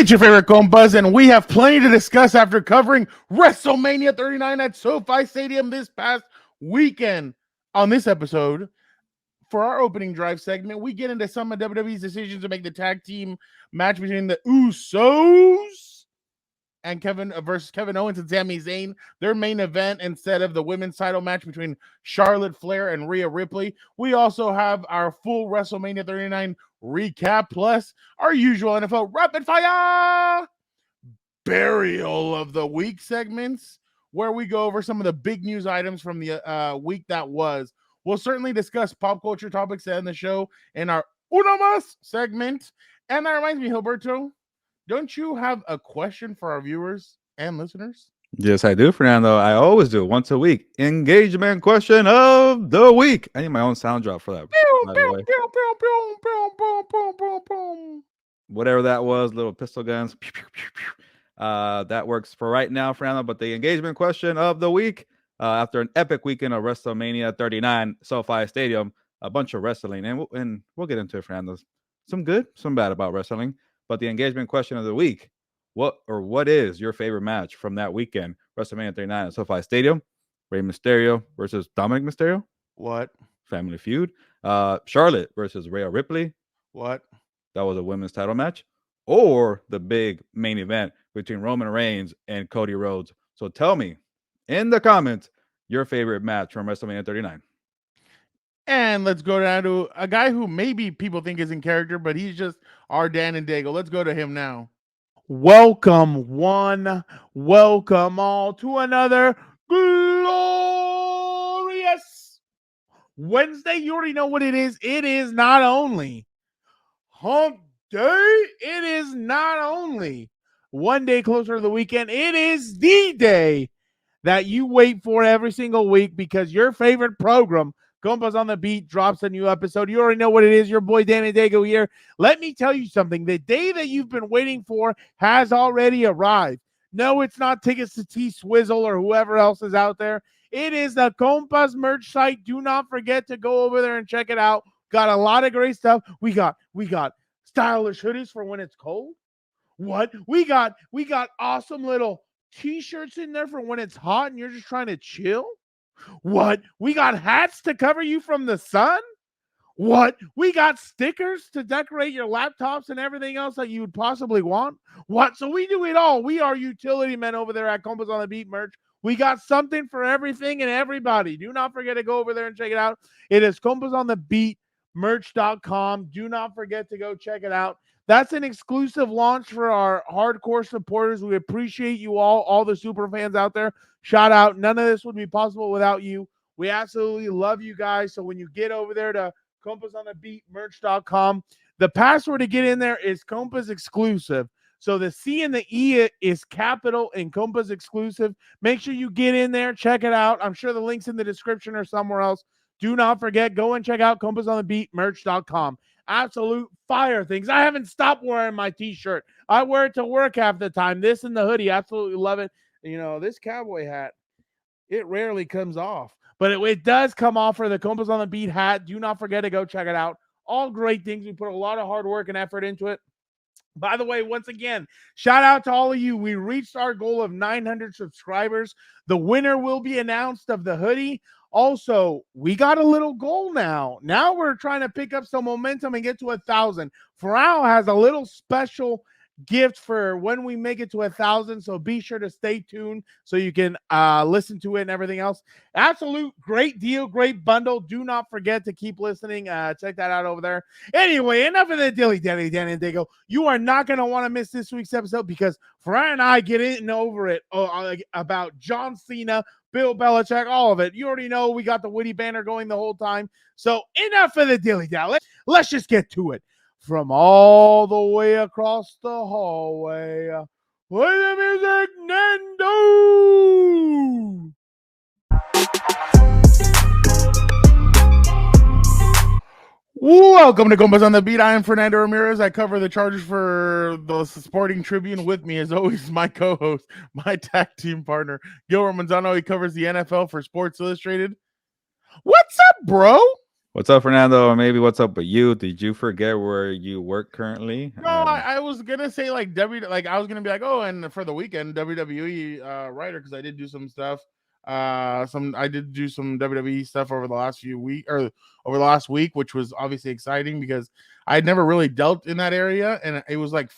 It's your favorite Compas, and we have plenty to discuss after covering WrestleMania 39 at SoFi Stadium this past weekend. On this episode, for our opening drive segment, we get into some of WWE's decisions to make the tag team match between the Usos and Kevin Owens and Sami Zayn, their main event instead of the women's title match between Charlotte Flair and Rhea Ripley. We also have our full WrestleMania 39 recap, plus our usual NFL rapid fire burial of the week segments, where we go over some of the big news items from the week that was. We'll certainly discuss pop culture topics that end the show in our Uno Mas segment. And that reminds me, Gilberto, don't you have a question for our viewers and listeners? Yes, I do, Fernando. I always do once a week. Engagement question of the week. I need my own sound drop for that, by the way. Whatever that was, little pistol guns. That works for right now, Fernando. But the engagement question of the week, after an epic weekend of WrestleMania 39, SoFi Stadium, a bunch of wrestling, and we'll get into it, Fernando. Some good, some bad about wrestling. But the engagement question of the week, what is your favorite match from that weekend, WrestleMania 39 at SoFi Stadium? Rey Mysterio versus Dominic Mysterio. What? Family Feud. Charlotte versus Rhea Ripley. What? That was a women's title match. Or the big main event between Roman Reigns and Cody Rhodes. So tell me in the comments your favorite match from WrestleMania 39. And let's go down to a guy who maybe people think is in character, but he's just our Dan and Dago. Let's go to him now. Welcome one, welcome all to another glorious Wednesday. You already know what it is. It is not only hump day, it is not only one day closer to the weekend, it is the day that you wait for every single week because your favorite program, Compas on the Beat, drops a new episode. You already know what it is. Your boy Danny Dago here. Let me tell you something. The day that you've been waiting for has already arrived. No, it's not tickets to T-Swizzle or whoever else is out there. It is the Compas merch site. Do not forget to go over there and check it out. Got a lot of great stuff. We got stylish hoodies for when it's cold. What? We got awesome little T-shirts in there for when it's hot and you're just trying to chill. What? We got hats to cover you from the sun? What? We got stickers to decorate your laptops and everything else that you would possibly want? What? So we do it all. We are utility men over there at Compas on the Beat merch. We got something for everything and everybody. Do not forget to go over there and check it out. It is compasonthebeatmerch.com. Do not forget to go check it out. That's an exclusive launch for our hardcore supporters. We appreciate you all the super fans out there. Shout out. None of this would be possible without you. We absolutely love you guys. So when you get over there to compasonthebeatmerch.com, the password to get in there is Compas exclusive. So the C and the E is capital in Compas exclusive. Make sure you get in there. Check it out. I'm sure the link's in the description or somewhere else. Do not forget, go and check out compasonthebeatmerch.com. Absolute fire things. I haven't stopped wearing my T-shirt. I wear it to work half the time. This and the hoodie. Absolutely love it. You know, this cowboy hat, it rarely comes off. But it does come off for the Compas on the Beat hat. Do not forget to go check it out. All great things. We put a lot of hard work and effort into it. By the way, once again, shout out to all of you. We reached our goal of 900 subscribers. The winner will be announced of the hoodie. Also, we got a little goal now. Now we're trying to pick up some momentum and get to 1,000. Farrell has a little special gift for when we make it to 1,000. So be sure to stay tuned so you can listen to it and everything else. Absolute great deal, great bundle. Do not forget to keep listening. Check that out over there. Anyway, enough of the dilly Danny and Dago. You are not going to want to miss this week's episode because Farrell and I get in over it about John Cena, Bill Belichick, all of it. You already know we got the witty banner going the whole time. So enough of the dilly-dally. Let's just get to it. From all the way across the hallway, play the music, Nando! Welcome to Compas on the Beat. I am Fernando Ramirez. I cover the Chargers for the Sporting Tribune. With me, as always, my co-host, my tag team partner, Gilbert Manzano. He covers the NFL for Sports Illustrated. What's up, bro? What's up, Fernando? Or maybe what's up with you? Did you forget where you work currently? No, I was gonna say like I was gonna be like, oh, and for the weekend WWE writer, because I did do some stuff. I did do some WWE stuff over the last few week or over the last week, which was obviously exciting because I had never really dealt in that area, and it was like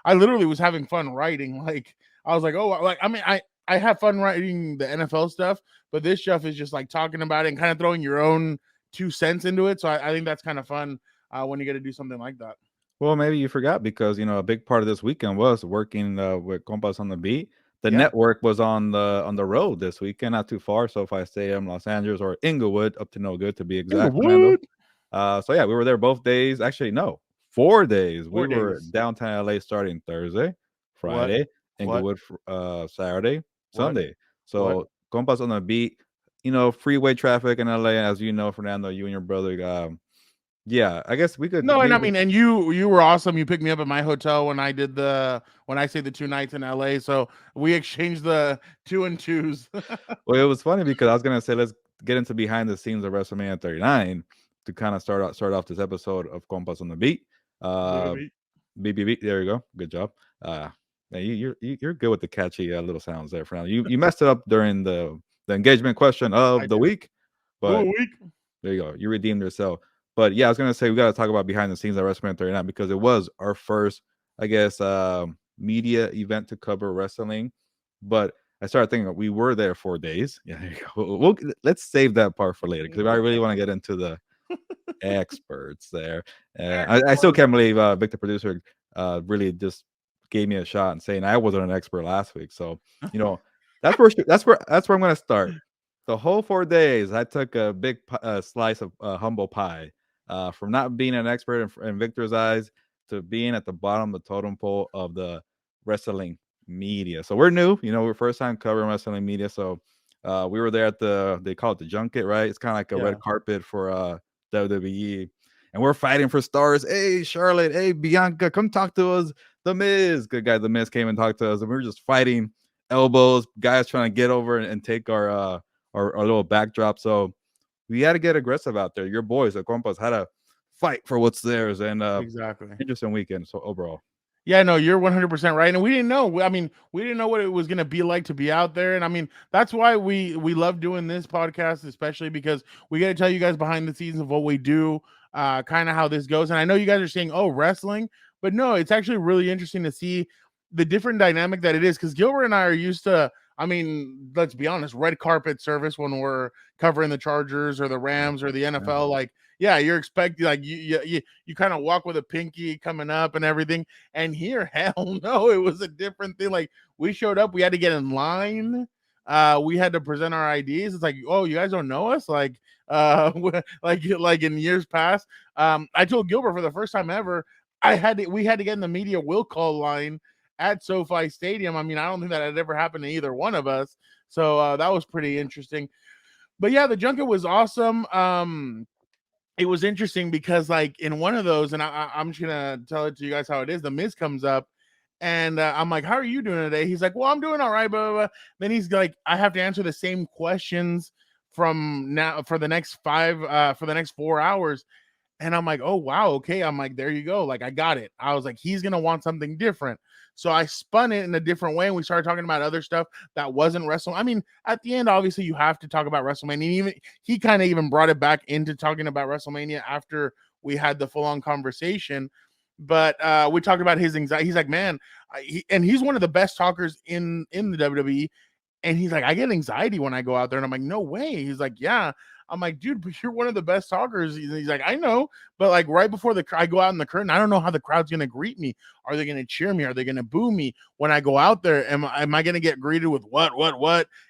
I literally was having fun writing. Like I was like, oh, like I mean I have fun writing the NFL stuff, but this stuff is just like talking about it and kind of throwing your own 2 cents into it. So I think that's kind of fun when you get to do something like that. Well, maybe you forgot because a big part of this weekend was working with Compas on the Beat. The Yeah. network was on the road this weekend, not too far. SoFi Stadium, Los Angeles, or Inglewood, up to no good to be exact, Fernando. Inglewood. So yeah, we were there both days. Actually, no, 4 days. We 4 were days. downtown LA starting Thursday, What? Friday, What? Inglewood, Saturday, What? Sunday. What? So Compas on the Beat. Freeway traffic in LA, as you know, Fernando, you and your brother. Yeah, I guess we could No, and I maybe. mean, and you were awesome. You picked me up at my hotel when I stayed the 2 nights in LA. So we exchanged the 2 and 2s. Well, it was funny because I was gonna say let's get into behind the scenes of WrestleMania 39 to kind of start off this episode of Compas on the Beat. Uh, Baby. BBB, there you go, good job. Yeah, you're good with the catchy little sounds there, Fernando. You messed it up during the engagement question I of the did. week, Ooh, but week. there you go. You redeemed yourself. But yeah, I was gonna say we got to talk about behind the scenes at WrestleMania 39 because it was our first, I guess, media event to cover wrestling. But I started thinking we were there 4 days. Yeah, there you go. Let's save that part for later because I really want to get into the experts there. I still can't believe Victor producer really just gave me a shot and saying I wasn't an expert last week. So that's where I'm gonna start. The whole 4 days, I took a big slice of humble pie. From not being an expert in Victor's eyes to being at the bottom of the totem pole of the wrestling media. So we're new, we're first time covering wrestling media. So we were there at they call it the junket, right? It's kind of like a Yeah. red carpet for WWE. And we're fighting for stars. Hey, Charlotte. Hey, Bianca, come talk to us. The Miz. Good guy, The Miz came and talked to us. And we were just fighting elbows, guys trying to get over and take our little backdrop. So we had to get aggressive out there. Your boys, the Compas, had to fight for what's theirs. And Exactly. interesting weekend. So overall. Yeah, no, you're 100% right, and we didn't know. I mean, we didn't know what it was gonna be like to be out there, and I mean, that's why we love doing this podcast, especially because we got to tell you guys behind the scenes of what we do, kind of how this goes. And I know you guys are saying, "Oh, wrestling," but no, it's actually really interesting to see the different dynamic that it is. Because Gilbert and I are used to, I mean, let's be honest, red carpet service when we're covering the Chargers or the Rams or the NFL. Like, yeah, you're expecting like you kind of walk with a pinky coming up and everything. And here, hell no, it was a different thing. Like we showed up, we had to get in line. We had to present our IDs. It's like, oh, you guys don't know us? Like, like in years past. I told Gilbert for the first time ever, we had to get in the media will call line at SoFi Stadium. I mean, I don't think that had ever happened to either one of us. So that was pretty interesting. But yeah, the junket was awesome. It was interesting because like in one of those, and I'm just gonna tell it to you guys how it is. The Miz comes up, and I'm like, "How are you doing today?" He's like, "Well, I'm doing all right." Blah, blah, blah. Then he's like, "I have to answer the same questions from now for the next 4 hours." And I'm like, oh, wow. Okay. I'm like, there you go. Like, I got it. I was like, he's going to want something different. So I spun it in a different way. And we started talking about other stuff that wasn't wrestling. I mean, at the end, obviously, you have to talk about WrestleMania. Even he kind of even brought it back into talking about WrestleMania after we had the full on conversation. But we talked about his anxiety. He's like, man, and he's one of the best talkers in the WWE. And he's like, I get anxiety when I go out there. And I'm like, no way. He's like, yeah. I'm like, dude, but you're one of the best talkers. He's like, I know, but like right before I go out in the curtain, I don't know how the crowd's gonna greet me. Are they gonna cheer me? Are they gonna boo me when I go out there? Am I gonna get greeted with what?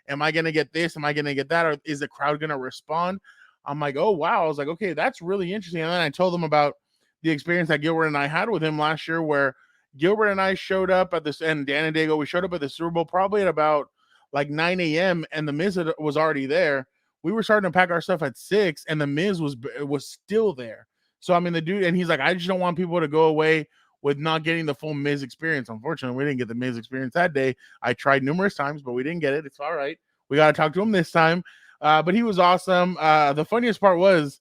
Am I gonna get this? Am I gonna get that? Or is the crowd gonna respond? I'm like, oh wow. I was like, okay, that's really interesting. And then I told them about the experience that Gilbert and I had with him last year, where Gilbert and I showed up at this, and Dan and Dago, we showed up at the Super Bowl probably at about like 9 a.m. and the Miz was already there. We were starting to pack our stuff at 6 and the Miz was still there. So I mean the dude, and he's like, I just don't want people to go away with not getting the full Miz experience. Unfortunately, we didn't get the Miz experience that day. I tried numerous times, but we didn't get it. It's all right. We got to talk to him this time. But he was awesome. The funniest part was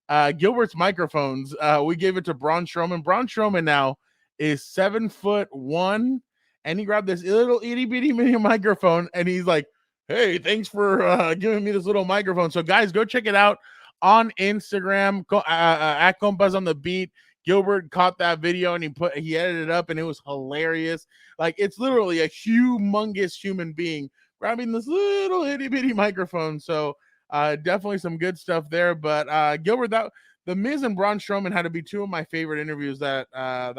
Gilbert's microphones. We gave it to Braun Strowman. Braun Strowman now is 7'1", and he grabbed this little itty bitty mini microphone, and he's like, "Hey, thanks for giving me this little microphone." So, guys, go check it out on Instagram at Compas on the Beat. Gilbert caught that video and he edited it up, and it was hilarious. Like, it's literally a humongous human being grabbing this little itty bitty microphone. So definitely some good stuff there. But Gilbert, the Miz and Braun Strowman had to be two of my favorite interviews that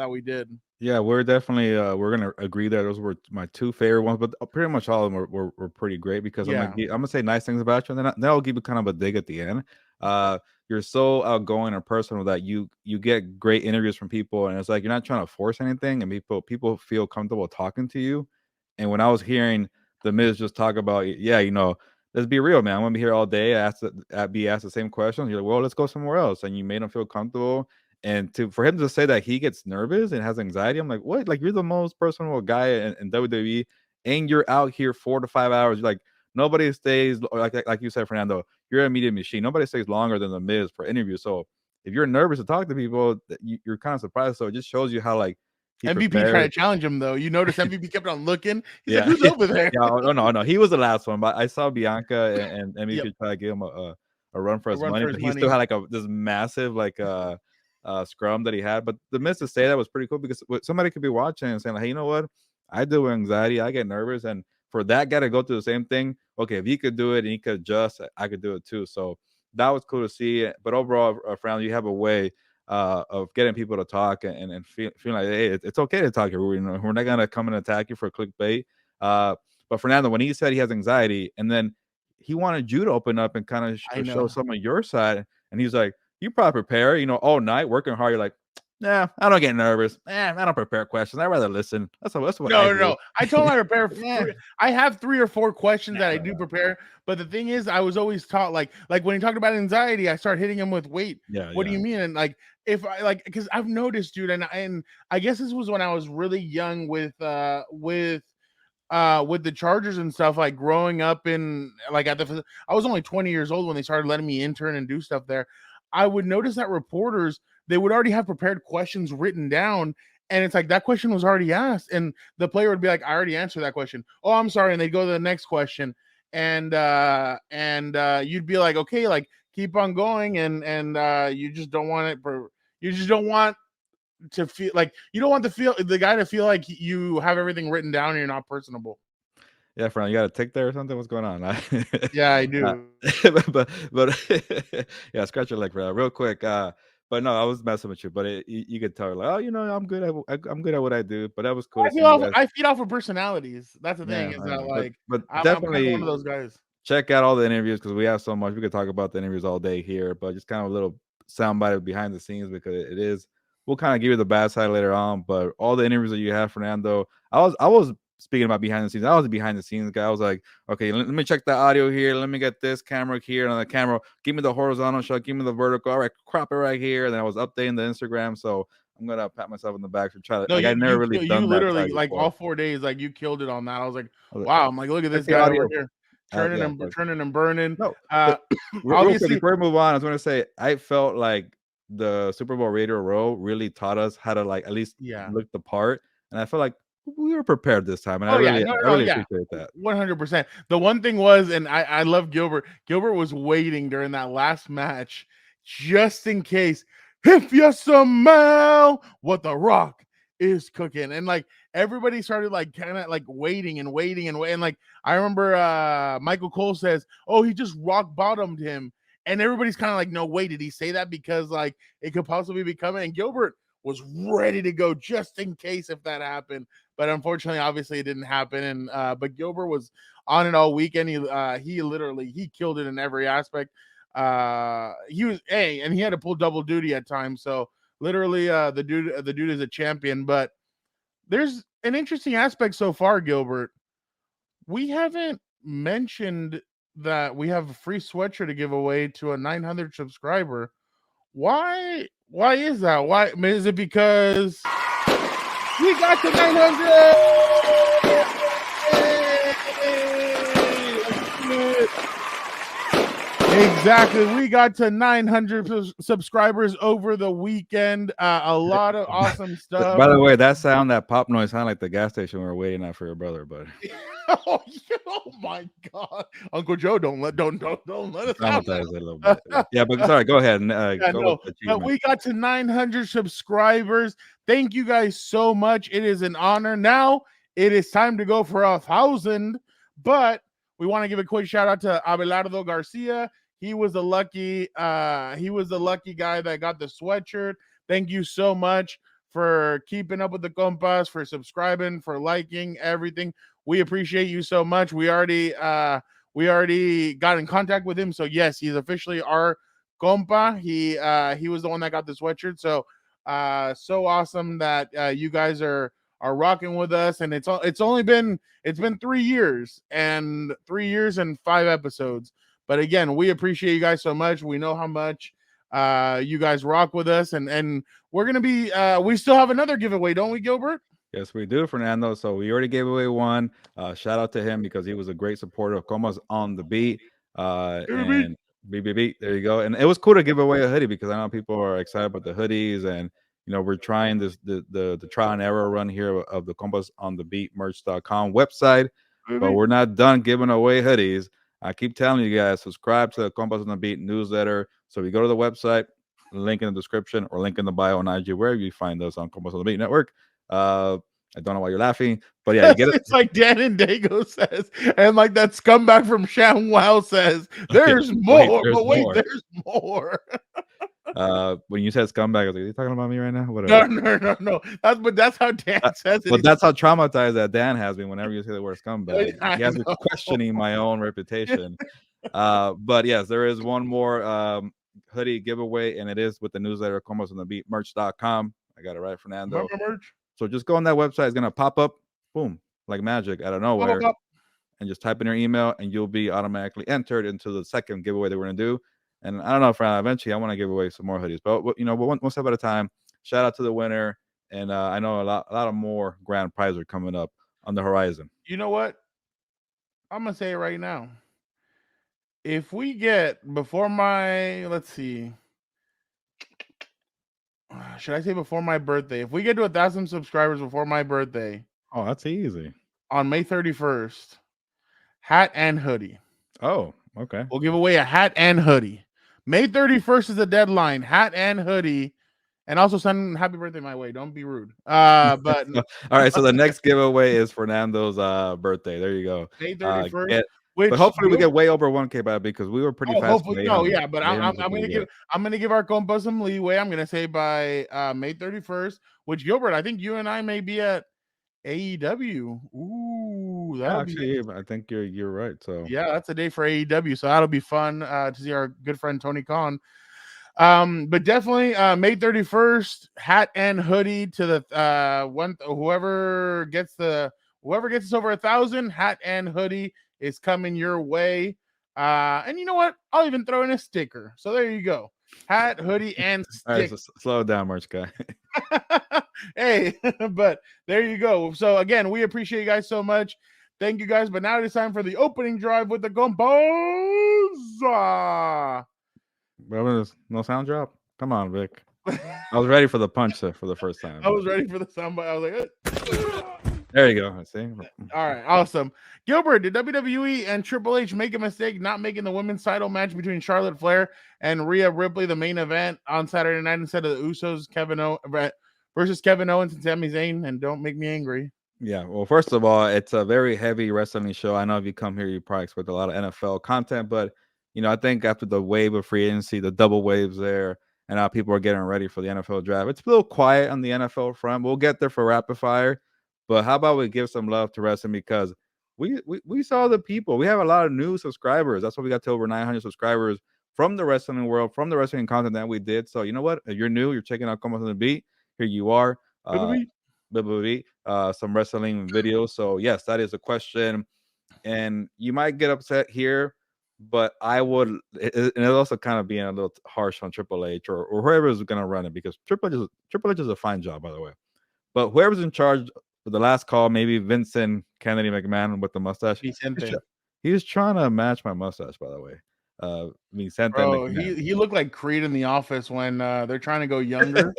we did. Yeah, we're definitely we're gonna agree that those were my two favorite ones, but pretty much all of them were pretty great because I'm gonna say nice things about you, and then I'll give you kind of a dig at the end. You're so outgoing and personal that you get great interviews from people, and it's like you're not trying to force anything, and people feel comfortable talking to you. And when I was hearing the Miz just talk about, let's be real, man, I'm gonna be here all day, be asked the same questions. You're like, well, let's go somewhere else, and you made him feel comfortable. And for him to say that he gets nervous and has anxiety, I'm like, what? Like, you're the most personal guy in WWE, and you're out here 4 to 5 hours. Like, nobody stays like you said, Fernando. You're a media machine. Nobody stays longer than the Miz per interview. So if you're nervous to talk to people, you're kind of surprised. So it just shows you how like MVP tried to challenge him though. You notice MVP kept on looking. He's like, "Who's over there?" No. He was the last one, but I saw Bianca and MVP try to give him a run for his money, but he still had like this massive scrum that he had. But the Miz to say that was pretty cool because somebody could be watching and saying, like, hey, you know what? I deal with anxiety. I get nervous. And for that guy to go through the same thing, okay, if he could do it and he could adjust, I could do it too. So that was cool to see. But overall, Fran, you have a way of getting people to talk and feeling like, hey, it's okay to talk here. We're not going to come and attack you for clickbait. But Fernando, when he said he has anxiety, and then he wanted you to open up and kind of show some of your side, and he's like, you probably prepare, all night working hard. You're like, nah, I don't get nervous. I don't prepare questions. I'd rather listen. That's what I do. No. I told him I prepare. I have 3 or 4 questions that I do prepare. But the thing is, I was always taught like when he talked about anxiety, I started hitting him with weight. What do you mean? And like, if I because I've noticed, dude, and I guess this was when I was really young with the Chargers and stuff, like growing up in like I was only 20 years old when they started letting me intern and do stuff there. I would notice that reporters, they would already have prepared questions written down, and it's like that question was already asked, and the player would be like, I already answered that question. Oh, I'm sorry. And they'd go to the next question, and you'd be like, okay, like keep on going, and you just don't want it. You just don't want to feel like the guy to feel like you have everything written down and you're not personable. Yeah, Fran, you got a tick there or something? What's going on? Yeah, I do. But yeah, scratch your leg for that real quick. But no, I was messing with you. But you could tell, like, oh, I'm good at what I do. But that was cool. I feed off of personalities. That's the thing. Is that like, but I'm definitely kind of one of those guys. Check out all the interviews because we have so much. We could talk about the interviews all day here, but just kind of a little soundbite behind the scenes because it is. We'll kind of give you the bad side later on, but all the interviews that you have, Fernando, I was speaking about behind the scenes. I was a behind the scenes guy. I was like, okay, let me check the audio here. Let me get this camera here and on the camera. Give me the horizontal shot. Give me the vertical. All right, crop it right here. And then I was updating the Instagram. So I'm gonna pat myself on the back for trying to. No, I never really done you literally that like before. all 4 days, like you killed it on that. I was like, wow. I'm like, look at this guy over here. Turning and burning. No, real quick, before we move on, I was going to say I felt like the Super Bowl Radio Row really taught us how to like at least look the part, and I felt like we were prepared this time, and I really appreciate that. 100%. The one thing was, and I love Gilbert. Gilbert was waiting during that last match just in case if you smell what The Rock is cooking, and like everybody started like kind of like waiting. Like I remember Michael Cole says, oh, he just rock bottomed him, and everybody's kind of like, no way, did he say that because like it could possibly be coming? And Gilbert was ready to go just in case if that happened, but unfortunately obviously it didn't happen. And but Gilbert was on it all weekend. He killed it in every aspect. He was and he had to pull double duty at times, so literally the dude is a champion. But there's an interesting aspect so far, Gilbert. We haven't mentioned that we have a free sweatshirt to give away to a 900 subscriber. Why is that? Why is it because we got to 900? Exactly. We got to 900 subscribers over the weekend. A lot of awesome stuff. By the way, that sound, that pop noise, sound like the gas station we were waiting at for your brother, buddy. Oh my God, Uncle Joe, don't let us Traumatize it a little bit. Yeah, but sorry, go ahead and go with the but we got to 900 subscribers. Thank you guys so much. It is an honor. Now it is time to go for 1,000, but we want to give a quick shout out to Abelardo Garcia. He was the lucky guy that got the sweatshirt. Thank you so much for keeping up with the Compas, for subscribing, for liking everything. We appreciate you so much. We already got in contact with him. So yes, he's officially our compa. He was the one that got the sweatshirt. So so awesome that you guys are rocking with us. And it's been 3 years and 5 episodes. But again, we appreciate you guys so much. We know how much you guys rock with us, and we're gonna be we still have another giveaway, don't we, Gilbert? Yes, we do, Fernando. So we already gave away one. Shout out to him because he was a great supporter of Compas on the Beat. And BBB, there you go. And it was cool to give away a hoodie because I know people are excited about the hoodies, and we're trying the trial and error run here of the Compas on the Beat merch.com website, but we're not done giving away hoodies. I keep telling you guys, subscribe to the Compas on the Beat newsletter. So we go to the website, link in the description or link in the bio on IG, wherever you find us on Compas on the Beat Network. I don't know why you're laughing, but yeah, you get it. It's like Dan and Dago says, and like that scumbag from ShamWow says, there's more. There's more. When you said scumbag, I was like, are you talking about me right now? Whatever. No. That's how Dan says it. But that's how traumatized that Dan has me whenever you say the word scumbag. He has me questioning my own reputation. But yes, there is one more hoodie giveaway, and it is with the newsletter, Compas on the Beat merch.com. I got it right, Fernando. Merch. So just go on that website. It's going to pop up, boom, like magic out of nowhere. And just type in your email, and you'll be automatically entered into the second giveaway that we're going to do. And I don't know, Fran, eventually I want to give away some more hoodies. But, one step at a time. Shout out to the winner. And I know a lot of more grand prizes are coming up on the horizon. You know what? I'm going to say it right now. If we get before my, let's see. Should I say before my birthday? If we get to 1,000 subscribers before my birthday. Oh, that's easy. On May 31st, hat and hoodie. Oh, okay. We'll give away a hat and hoodie. May 31st is the deadline. Hat and hoodie. And also send happy birthday my way. Don't be rude. But all right, so the next giveaway is Fernando's birthday. There you go. May 31st. But hopefully we get way over 1K by because we were pretty fast. Hopefully, but I'm gonna give our compa some leeway. I'm gonna say by May 31st, which Gilbert, I think you and I may be at AEW. Ooh, actually, I think you're right. So yeah, that's a day for AEW. So that'll be fun to see our good friend Tony Khan. But definitely May 31st, hat and hoodie to the whoever gets us over 1,000, hat and hoodie is coming your way. And you know what? I'll even throw in a sticker. So there you go. Hat, hoodie, and sticker. All right, so slow down, merch guy. Hey, but there you go. So again, we appreciate you guys so much. Thank you guys. But now it's time for the opening drive with the Compas. No sound drop? Come on, Vic. I was ready for the punch for the first time. I was ready for the soundbite. I was like, there you go. See? All right, awesome. Gilbert, did WWE and Triple H make a mistake not making the women's title match between Charlotte Flair and Rhea Ripley the main event on Saturday night instead of the Usos, versus Kevin Owens and Sami Zayn? And don't make me angry. Yeah, well, first of all, it's a very heavy wrestling show. I know if you come here, you probably expect a lot of NFL content, but I think after the wave of free agency, the double waves there, and now people are getting ready for the NFL draft, it's a little quiet on the NFL front. We'll get there for rapid fire, but how about we give some love to wrestling because we saw the people. We have a lot of new subscribers. That's why we got to over 900 subscribers from the wrestling world, from the wrestling content that we did. So you know what? If you're new, you're checking out Compas on the Beat. Here you are. Some wrestling videos. So yes, that is a question, and you might get upset here. But I would, and it's also kind of being a little harsh on Triple H or whoever is going to run it because Triple H is a fine job, by the way. But whoever's in charge for the last call, maybe Vincent Kennedy McMahon with the mustache, he's trying to match my mustache, by the way. being sent in the Bro, command. he looked like Creed in The Office when they're trying to go younger.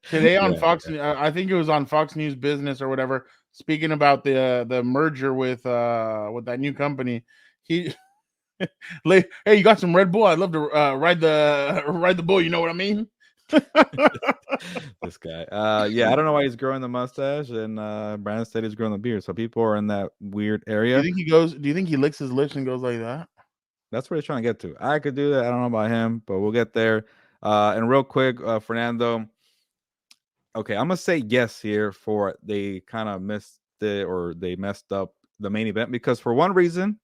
Today on Yeah, Fox, I think it was on Fox News Business or whatever, speaking about the merger with that new company. He like, hey, you got some Red Bull? I'd love to ride the bull. You know what I mean? this guy. Yeah, I don't know why he's growing the mustache, and Brandon said he's growing the beard. So people are in that weird area. Do you think he licks his lips and goes like that? That's what he's trying to get to. I could do that. I don't know about him, but we'll get there. And real quick, Fernando. Okay, I'm gonna say yes here for they kind of missed it or they messed up the main event because for one reason,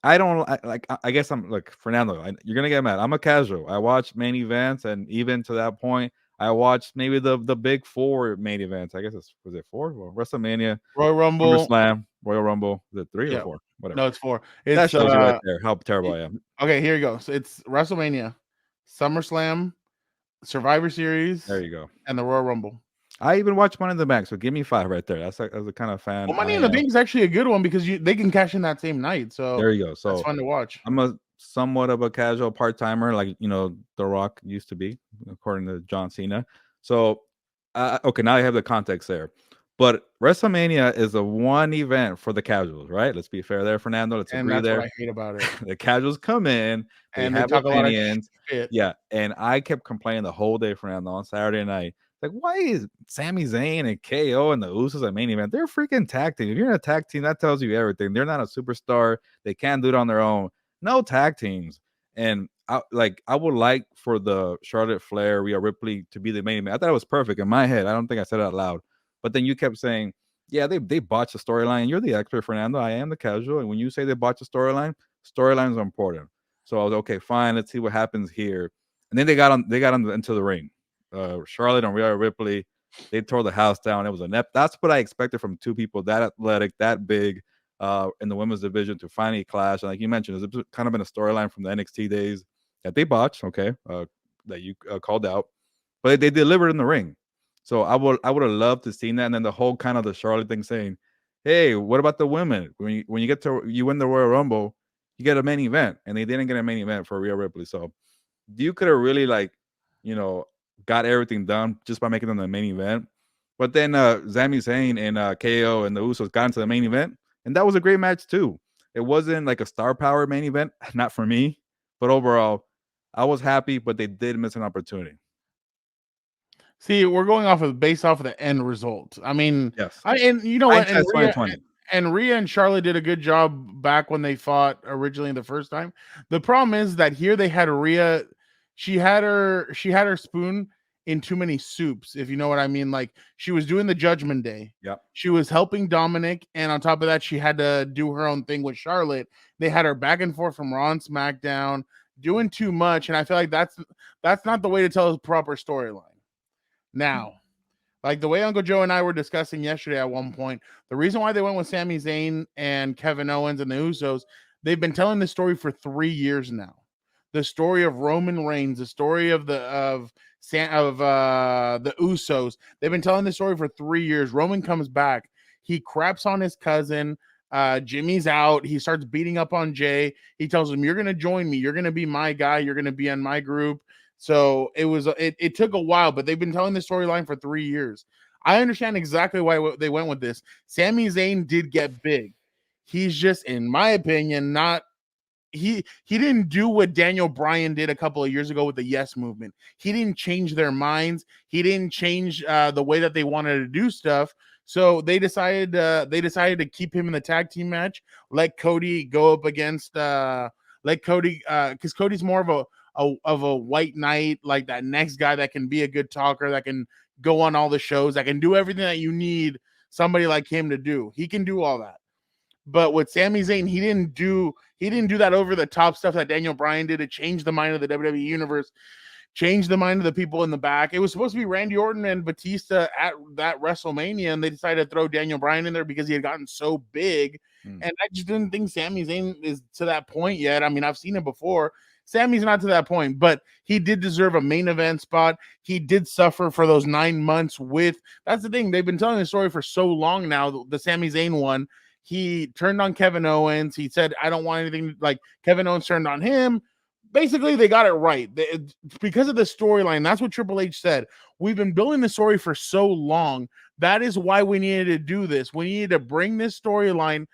I guess I'm look Fernando. You're gonna get mad. I'm a casual. I watch main events, and even to that point, I watched maybe the big four main events. I guess was it four? Well, WrestleMania, Royal Rumble. SummerSlam, Royal Rumble. Is it 3 or Yeah. 4? Whatever. No, it's 4. That It's shows you right there how terrible I am. okay, here you go. So it's WrestleMania, SummerSlam, Survivor Series, There you go. and the Royal Rumble. I even watched Money in the Bank, so give me 5 right there. That's the kind of fan. Well, Money I in the am. Bank is actually a good one because they can cash in that same night. So There you go. that's So fun to watch. I'm a somewhat of a casual part timer, like The Rock used to be, according to John Cena. So, okay, now I have the context there. But WrestleMania is a one event for the casuals, right? Let's be fair there, Fernando. Let's And agree that's there. what I hate about it. The casuals come in, they And they have talk a lot of opinions. shit. Yeah, and I kept complaining the whole day, Fernando, on Saturday night. Like, why is Sami Zayn and KO and the Usos a main event? They're a freaking tag team. If you're in a tag team, that tells you everything. They're not a superstar. They can't do it on their own. No tag teams. And I would like for the Charlotte Flair, Rhea Ripley to be the main event. I thought it was perfect in my head. I don't think I said it out loud. But then you kept saying, yeah, they botched the storyline. You're the expert, Fernando. I am the casual. And when you say they botched the storyline, storylines are important. So I was okay, fine. Let's see what happens here. And then they got into the ring. Charlotte and Rhea Ripley, they tore the house down. It was a net. That's what I expected from two people that athletic, that big, in the women's division to finally clash. And like you mentioned, it's kind of been a storyline from the NXT days that they botched. Okay, that you called out, but they delivered in the ring. So I would have loved to seen that. And then the whole kind of the Charlotte thing saying, "Hey, what about the women? When you get to you win the Royal Rumble, you get a main event," and they didn't get a main event for Rhea Ripley. So you could have really got everything done just by making them the main event. But then Sami Zayn and KO and the Usos got into the main event, and that was a great match too. It wasn't like a star power main event, not for me, but overall, I was happy. But they did miss an opportunity. See, we're going based off of the end result. I mean, Yes, and you know what? And hindsight's 2020. Rhea and Charlotte did a good job back when they fought originally the first time. The problem is that here they had Rhea. She had her spoon in too many soups, if you know what I mean. Like she was doing the Judgment Day. Yep. She was helping Dominic, and on top of that, she had to do her own thing with Charlotte. They had her back and forth from Raw and SmackDown, doing too much, and I feel like that's not the way to tell a proper storyline. Now, like the way Uncle Joe and I were discussing yesterday at one point, the reason why they went with Sami Zayn and Kevin Owens and the Usos, they've been telling this story for 3 years now. The story of Roman Reigns, the story of the Usos. They've been telling this story for 3 years. Roman comes back. He craps on his cousin. Jimmy's out. He starts beating up on Jay. He tells him, "You're going to join me. You're going to be my guy. You're going to be in my group." So it took a while, but they've been telling the storyline for 3 years. I understand exactly why they went with this. Sami Zayn did get big. He's just, in my opinion, not he didn't do what Daniel Bryan did a couple of years ago with the Yes Movement. He didn't change their minds. He didn't change the way that they wanted to do stuff. So they decided to keep him in the tag team match. Let Cody go up against because Cody's more of a white knight, like that next guy that can be a good talker, that can go on all the shows, that can do everything that you need somebody like him to do. He can do all that. But with Sami Zayn, he didn't do that over the top stuff that Daniel Bryan did to change the mind of the WWE universe, change the mind of the people in the back. It was supposed to be Randy Orton and Batista at that WrestleMania, and they decided to throw Daniel Bryan in there because he had gotten so big. And I just didn't think Sami Zayn is to that point yet. I mean, I've seen it before. Sammy's not to that point, but he did deserve a main event spot. He did suffer for those 9 months that's the thing. They've been telling the story for so long now. The Sami Zayn one, he turned on Kevin Owens. He said, "I don't want anything," like Kevin Owens turned on him. basically they got it right. Because of the storyline. That's what Triple H said. We've been building the story for so long. That is why we needed to do this. We needed to bring this storyline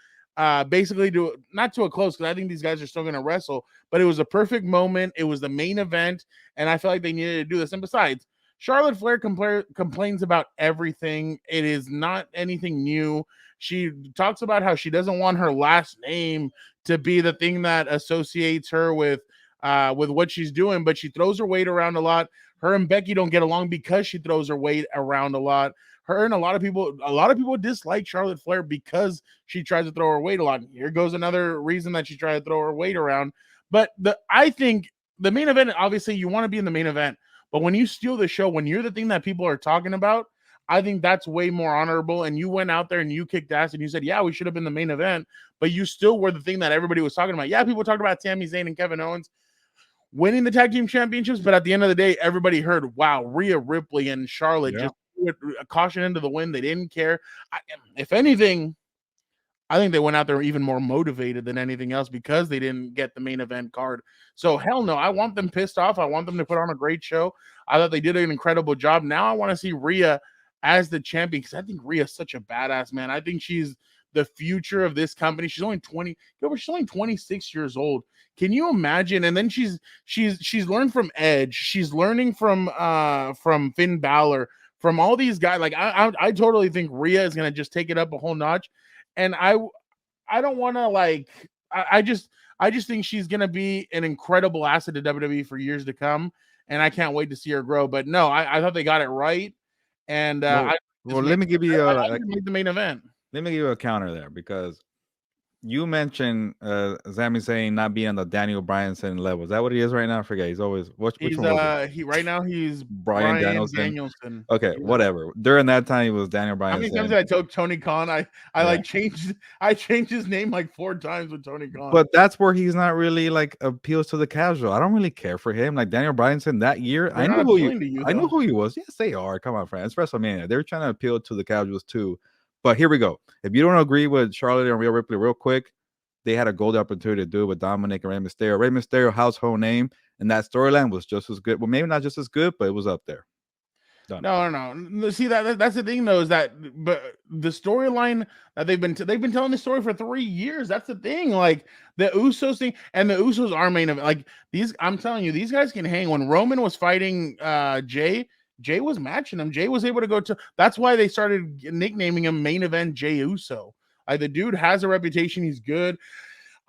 basically to not to a close, because I think these guys are still going to wrestle, but it was a perfect moment. It was the main event, and I felt like they needed to do this. And besides, Charlotte Flair complains about everything. It is not anything new. She talks about how she doesn't want her last name to be the thing that associates her with what she's doing, but she throws her weight around a lot. Her and Becky don't get along because she throws her weight around a lot. Her and a lot of people dislike Charlotte Flair because she tries to throw her weight a lot. Here goes another reason that she tried to throw her weight around. But I think the main event, obviously you want to be in the main event, but when you steal the show, when you're the thing that people are talking about, I think that's way more honorable. And you went out there and you kicked ass and you said, yeah, we should have been the main event, but you still were the thing that everybody was talking about. Yeah, people talked about Sami Zayn and Kevin Owens winning the tag team championships, but at the end of the day, everybody heard, wow, Rhea Ripley and Charlotte just put a caution into the wind. They didn't care. If anything, I think they went out there even more motivated than anything else because they didn't get the main event card. So hell no, I want them pissed off. I want them to put on a great show. I thought they did an incredible job. Now I want to see Rhea as the champion because I think Rhea's such a badass, man. I think she's the future of this company. She's only 20. Gilbert, she's only 26 years old. Can you imagine? And then she's learned from Edge. She's learning from Finn Balor, from all these guys. Like I totally think Rhea is gonna just take it up a whole notch. And I don't want to like I just think she's gonna be an incredible asset to WWE for years to come, and I can't wait to see her grow. But no, I thought they got it right, and let me give you the main event. Let me give you a counter there because you mentioned Sami Zayn not being on the Daniel Bryanson level. Is that what he is right now? I forget. He's always which one was he right now he's Bryan Danielson. Okay, whatever. During that time, he was Daniel Bryanson. How many times did I told Tony Khan? I changed his name like 4 times with Tony Khan. But that's where he's not really like appeals to the casual. I don't really care for him. Like Daniel Bryanson that year, I know who he was. Yes, they are. Come on, friends. It's WrestleMania. They're trying to appeal to the casuals too. But here we go. If you don't agree with Charlotte and Rhea Ripley real quick, they had a gold opportunity to do it with Dominic and Rey Mysterio. Rey Mysterio, household name, and that storyline was just as good. Well, maybe not just as good, but it was up there. Done. No. See that's the thing though, is that but the storyline that they've been telling the story for 3 years. That's the thing. Like the Usos thing, and the Usos are main event. Like these, I'm telling you, these guys can hang. When Roman was fighting Jay was matching him. Jay was able to go to. That's why they started nicknaming him Main Event Jay Uso. The dude has a reputation. He's good.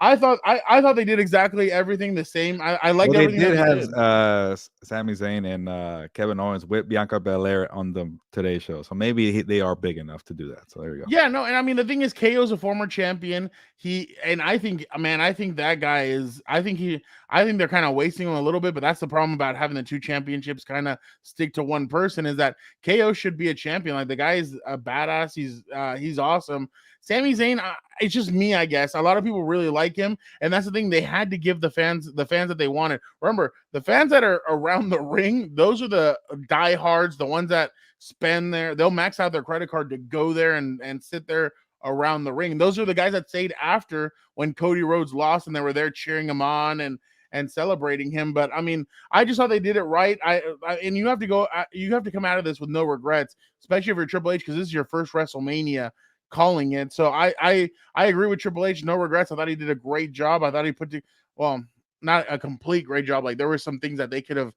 I thought they did exactly everything the same. I liked everything. They did have Sami Zayn and Kevin Owens with Bianca Belair on the Today Show, so maybe they are big enough to do that. So there you go. Yeah, no, and I mean the thing is, KO's a former champion. I think that guy is. I think they're kind of wasting him a little bit, but that's the problem about having the 2 championships kind of stick to one person is that KO should be a champion. Like the guy is a badass. He's awesome. Sami Zayn, it's just me, I guess. A lot of people really like him, and that's the thing. They had to give the fans that they wanted. Remember, the fans that are around the ring, those are the diehards, the ones that they'll max out their credit card to go there and sit there around the ring. Those are the guys that stayed after when Cody Rhodes lost, and they were there cheering him on and celebrating him. But I mean, I just thought they did it right. And you have to come out of this with no regrets, especially if you're Triple H, because this is your first WrestleMania calling it. So I agree with Triple H. No regrets. I thought he did a great job. I thought he not a complete great job. Like there were some things that they could have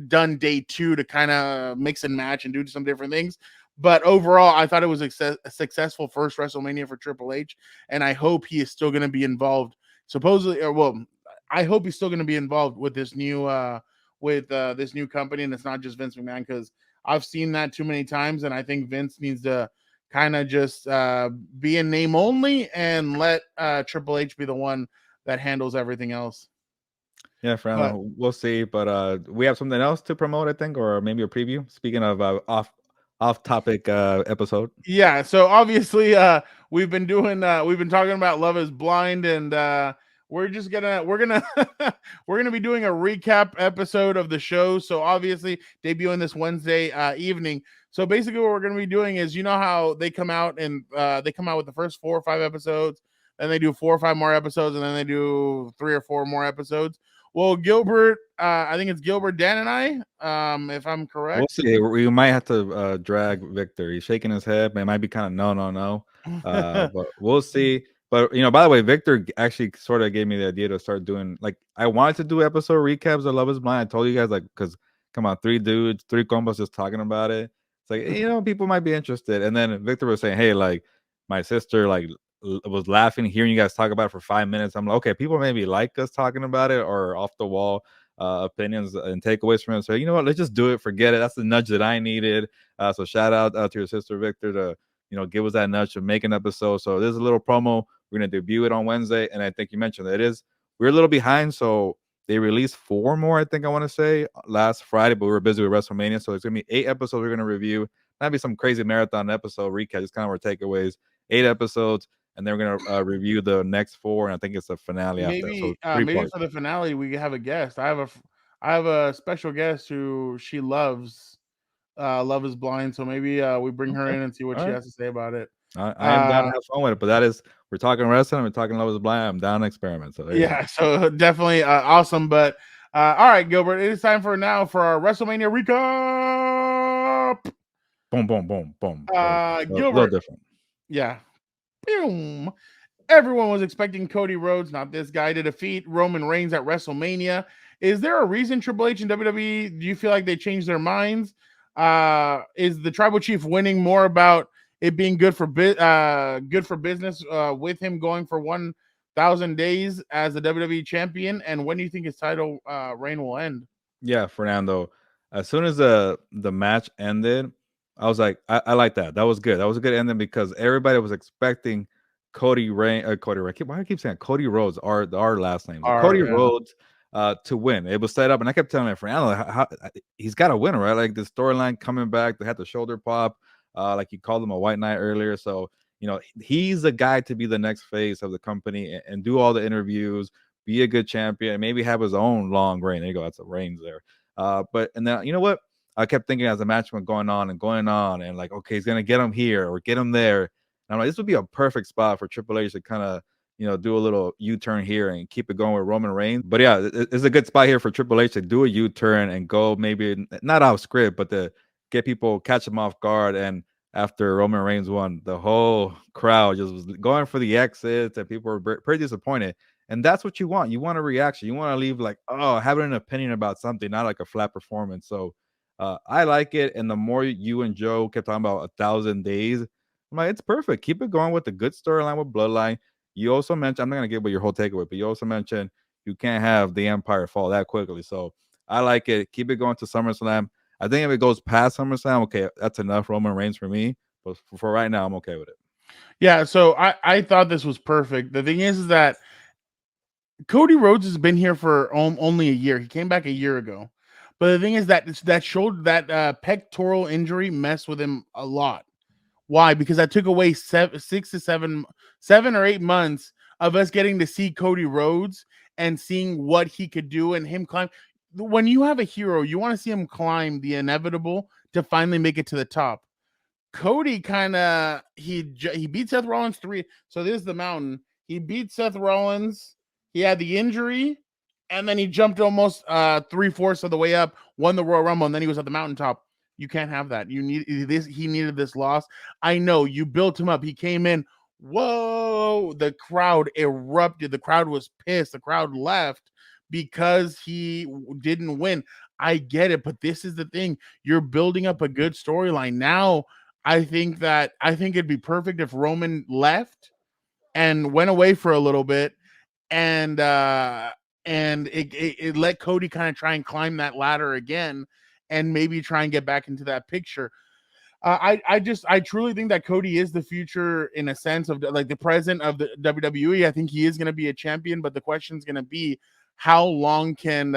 done day 2 to kind of mix and match and do some different things. But overall, I thought it was a successful first WrestleMania for Triple H, and I hope he is still going to be involved. I hope he's still going to be involved with this new this new company, and it's not just Vince McMahon, because I've seen that too many times, and I think Vince needs to kind of just be in name only and let Triple H be the one that handles everything else. Yeah, Fernando, we'll see. But we have something else to promote, I think, or maybe a preview. Speaking of off-topic episode. Yeah, so obviously we've been talking about Love is Blind, and we're gonna be doing a recap episode of the show. So obviously debuting this Wednesday evening. So basically what we're going to be doing is, you know how they come out and they come out with the first 4 or 5 episodes, then they do 4 or 5 more episodes, and then they do 3 or 4 more episodes. Well, Gilbert, I think it's Gilbert, Dan, and I, if I'm We'll correct. see. We might have to drag Victor. He's shaking his head, but it might be kind of no. But we'll see. But by the way, Victor actually sort of gave me the idea to start doing, like, I wanted to do episode recaps of Love Is Blind. I told you guys, like, because come on, 3 dudes, 3 combos just talking about it. It's like, people might be interested. And then Victor was saying, hey, like, my sister like was laughing hearing you guys talk about it for 5 minutes. I'm like, okay, people maybe like us talking about it or off the wall opinions and takeaways from it. So you know what? Let's just do it. Forget it. That's the nudge that I needed. So shout out to your sister Victor to give us that nudge to make an episode. So there's a little promo. We're gonna debut it on Wednesday, and I think you mentioned that we're a little behind. So they released 4 more, I think I want to say, last Friday, but we were busy with WrestleMania. So it's gonna be 8 episodes we're gonna review. Might be some crazy marathon episode recap, just kind of our takeaways. 8 episodes. And then we're gonna review the next 4, and I think it's the finale after that. So Maybe 3 parts. for the finale we have a guest. I have a special guest who she loves. Love Is Blind. So maybe we bring her in and see what she has to say about it. I am down to have fun with it, but we're talking wrestling, we're talking Love Is Blind. I'm down to experiment. So yeah, so definitely awesome. But all right, Gilbert, it is time for our WrestleMania recap. Boom, boom, boom, boom. Gilbert, a little different. Yeah. Boom. Everyone was expecting Cody Rhodes, not this guy, to defeat Roman Reigns at WrestleMania. Is there a reason Triple H and WWE, do you feel like they changed their minds? Is the Tribal Chief winning more about it being good for business with him going for 1,000 days as the WWE champion? And when do you think his title reign will end? Yeah, Fernando. As soon as the match ended, I was like, I like that. That was good. That was a good ending because everybody was expecting Cody Rhodes. Why do I keep saying Cody Rhodes? Our last name, Cody Rhodes, to win. It was set up, and I kept telling my friend, how he's got to win, right? Like the storyline coming back, they had the shoulder pop, like you called him a white knight earlier. So he's the guy to be the next face of the company and do all the interviews, be a good champion, maybe have his own long reign. There you go, that's a reigns there. But and then you know what? I kept thinking as the match went going on, and like, okay, he's gonna get him here or get him there. And I'm like, this would be a perfect spot for Triple H to kind of do a little U-turn here and keep it going with Roman Reigns. But yeah, it's a good spot here for Triple H to do a U-turn and go maybe not off script, but to get people, catch them off guard. And after Roman Reigns won, the whole crowd just was going for the exits, and people were pretty disappointed. And that's what you want. You want a reaction. You want to leave like, oh, having an opinion about something, not like a flat performance. So I like it. And the more you and Joe kept talking about 1,000 days, I'm like, it's perfect. Keep it going with the good storyline with Bloodline. You also mentioned, I'm not going to give away your whole takeaway, but you also mentioned you can't have the Empire fall that quickly. So I like it. Keep it going to SummerSlam. I think if it goes past SummerSlam, okay, that's enough Roman Reigns for me. But for right now, I'm okay with it. Yeah, so I thought this was perfect. The thing is that Cody Rhodes has been here for only a year. He came back a year ago. But the thing is that showed that pectoral injury messed with him a lot. Why? Because that took away 7 or 8 months of us getting to see Cody Rhodes and seeing what he could do and him climb. When you have a hero, you want to see him climb the inevitable to finally make it to the top. Cody kind of he beat Seth Rollins 3. So this is the mountain. He beat Seth Rollins. He had the injury, and then he jumped almost 3/4 of the way up, won the Royal Rumble, and then he was at the mountaintop. You can't have that. You need this. He needed this loss. I know you built him up. He came in. Whoa! The crowd erupted. The crowd was pissed. The crowd left because he didn't win. I get it, but this is the thing. You're building up a good storyline. Now, I think it'd be perfect if Roman left and went away for a little bit, and it let Cody kind of try and climb that ladder again, and maybe try and get back into that picture. I truly think that Cody is the future in a sense of like the present of the WWE. I think he is going to be a champion, but the question is going to be how long can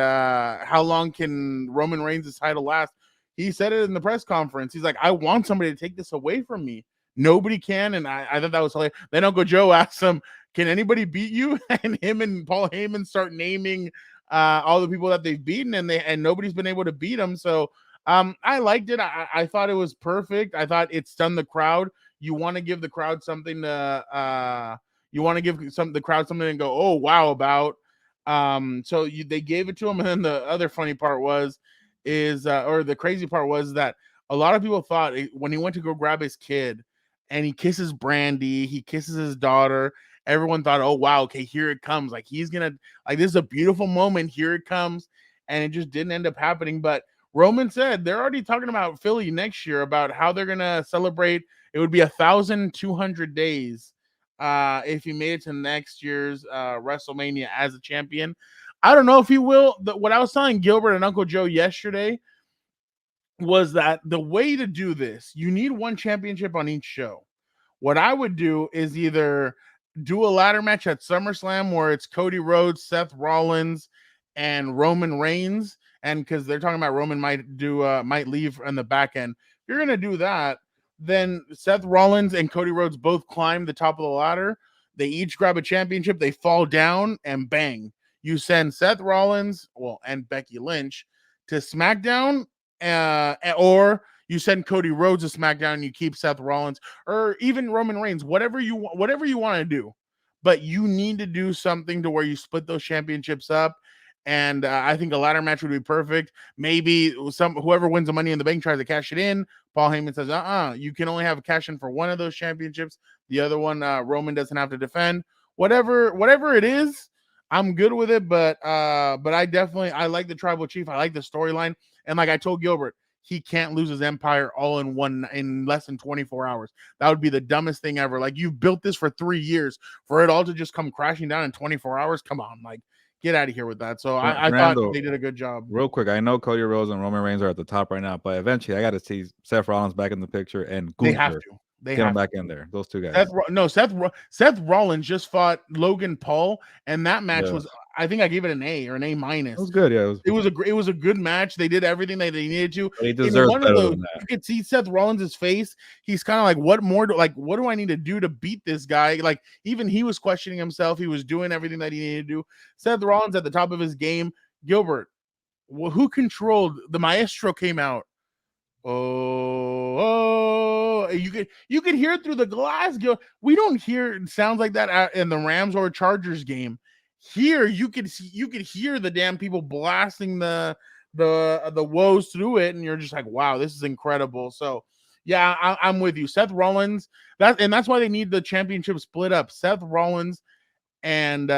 Roman Reigns' title last? He said it in the press conference. He's like, I want somebody to take this away from me. Nobody can, and I thought that was hilarious. Then Uncle Joe asked him, "Can anybody beat you?" And him and Paul Heyman start naming all the people that they've beaten, and nobody's been able to beat them. So I liked it. I thought it was perfect. I thought it stunned the crowd. You want to give the crowd something to the crowd something and go, oh wow, about. So they gave it to him, and then the other funny part or the crazy part was that a lot of people thought when he went to go grab his kid, and he kisses Brandy, he kisses his daughter. Everyone thought, oh wow, okay, here it comes. Like he's gonna like this is a beautiful moment. Here it comes, and it just didn't end up happening. But Roman said they're already talking about Philly next year about how they're gonna celebrate. It would be 1,200 days if he made it to next year's WrestleMania as a champion. I don't know if he will. What I was telling Gilbert and Uncle Joe yesterday was that the way to do this, you need one championship on each show. What I would do is either do a ladder match at SummerSlam where it's Cody Rhodes, Seth Rollins, and Roman Reigns, and because they're talking about Roman might leave on the back end. If you're gonna do that, then Seth Rollins and Cody Rhodes both climb the top of the ladder. They each grab a championship. They fall down, and bang, you send Seth Rollins, and Becky Lynch to SmackDown, or you send Cody Rhodes to SmackDown and you keep Seth Rollins, or even Roman Reigns, whatever you want to do. But you need to do something to where you split those championships up. And I think a ladder match would be perfect. Maybe whoever wins the Money in the Bank tries to cash it in. Paul Heyman says, you can only have a cash in for one of those championships. The other one, Roman doesn't have to defend. Whatever it is, I'm good with it. But I like the tribal chief. I like the storyline. And like I told Gilbert, he can't lose his empire all in less than 24 hours. That would be the dumbest thing ever. Like, you've built this for 3 years for it all to just come crashing down in 24 hours. Come on, like, get out of here with that. So I thought they did a good job. Real quick, I know Cody Rhodes and Roman Reigns are at the top right now, but eventually I got to see Seth Rollins back in the picture and Gunther. They have to. Get them back in there. Those two guys. Seth Rollins just fought Logan Paul, and that match was, I think I gave it an A or an A minus. It was good. Yeah, it was a good match. They did everything that they needed to. But he deserves better than that. You could see Seth Rollins' face. He's kind of like, what do I need to do to beat this guy? Like, even he was questioning himself. He was doing everything that he needed to do. Seth Rollins at the top of his game. Gilbert, who controlled the Maestro came out. You could hear it through the glass. We don't hear sounds like that in the Rams or Chargers game. Here you could hear the damn people blasting the woes through it, and you're just like, wow, this is incredible. So yeah, I'm with you. Seth Rollins, that's why they need the championship split up. Seth Rollins and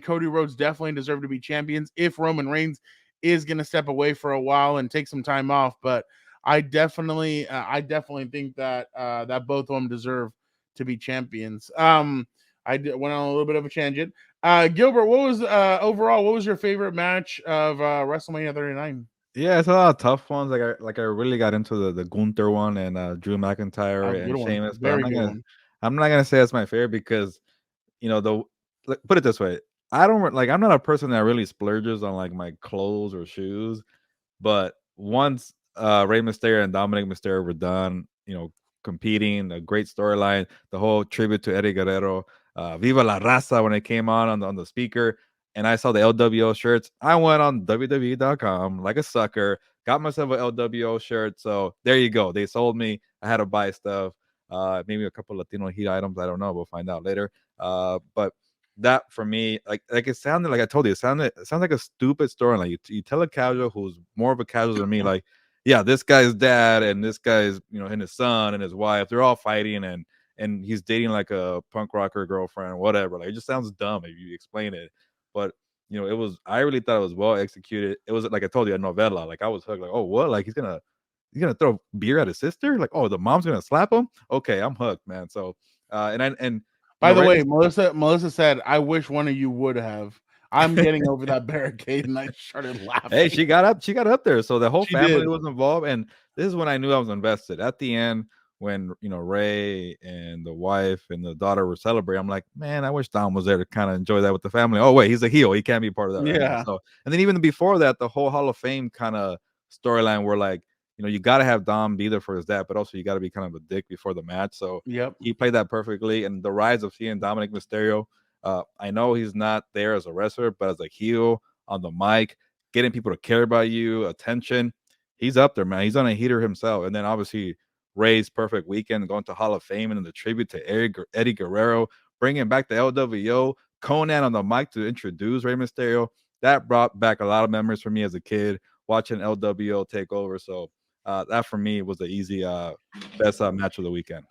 Cody Rhodes definitely deserve to be champions if Roman Reigns is going to step away for a while and take some time off. But I definitely think that that both of them deserve to be champions. I went on a little bit of a tangent. Gilbert, what was overall? What was your favorite match of WrestleMania 39? Yeah, it's a lot of tough ones. I really got into the Gunther one and Drew McIntyre and Sheamus. But I'm not gonna say that's my favorite because put it this way. I'm not a person that really splurges on like my clothes or shoes, but once Rey Mysterio and Dominic Mysterio were done, competing, a great storyline, the whole tribute to Eddie Guerrero, Viva la Raza when it came on the speaker, and I saw the LWO shirts. I went on WWE.com like a sucker, got myself an LWO shirt. So there you go. They sold me. I had to buy stuff. Maybe a couple Latino Heat items. I don't know. We'll find out later. But that for me, like it sounded like I told you, it sounds like a stupid story. Like you tell a casual who's more of a casual than me, like, yeah, this guy's dad and this guy's, and his son and his wife, they're all fighting and he's dating like a punk rocker girlfriend or whatever. Like, it just sounds dumb if you explain it. But I really thought it was well executed. It was like I told you, a novella. Like, I was hooked. Like, oh, what? Like, he's gonna throw beer at his sister? Like, oh, the mom's gonna slap him? Okay, I'm hooked, man. So and by the way, Melissa said, I wish one of you would have. I'm getting over that barricade, and I started laughing. Hey, she got up there. So the whole family was involved, and this is when I knew I was invested. At the end, when Ray and the wife and the daughter were celebrating, I'm like, man, I wish Dom was there to kind of enjoy that with the family. Oh wait, he's a heel, he can't be part of that. Right now. So, and then even before that, the whole Hall of Fame kind of storyline where like, you got to have Dom be there for his dad, but also you got to be kind of a dick before the match. So he played that perfectly. And the rise of seeing Dominic Mysterio, I know he's not there as a wrestler, but as a heel on the mic, getting people to care about you, attention, he's up there, man. He's on a heater himself. And then obviously Ray's perfect weekend, going to Hall of Fame and the tribute to Eddie Guerrero, bringing back the LWO, Conan on the mic to introduce Rey Mysterio, that brought back a lot of memories for me as a kid watching LWO take over. So that for me was the easy best match of the weekend.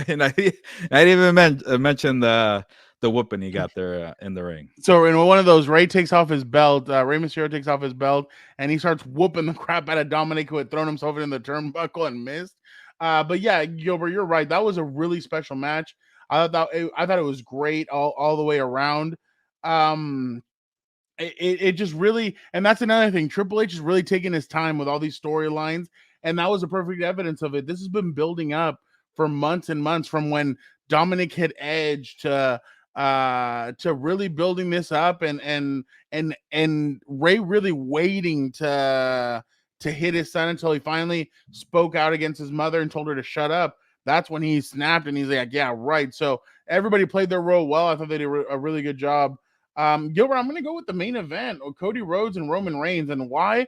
And I didn't even mention the whooping he got there in the ring. So in one of those, Rey takes off his belt. Rey Mysterio takes off his belt, and he starts whooping the crap out of Dominic, who had thrown himself in the turnbuckle and missed. But yeah, Gilbert, you're right. That was a really special match. I thought it was great all the way around. It just really, and that's another thing. Triple H is really taking his time with all these storylines, and that was a perfect evidence of it. This has been building up for months and months, from when Dominic hit Edge to really building this up, and Rey really waiting to hit his son until he finally spoke out against his mother and told her to shut up. That's when he snapped, and he's like, yeah, right. So everybody played their role well. I thought they did a really good job. Gilbert, I'm going to go with the main event, Cody Rhodes and Roman Reigns. And why?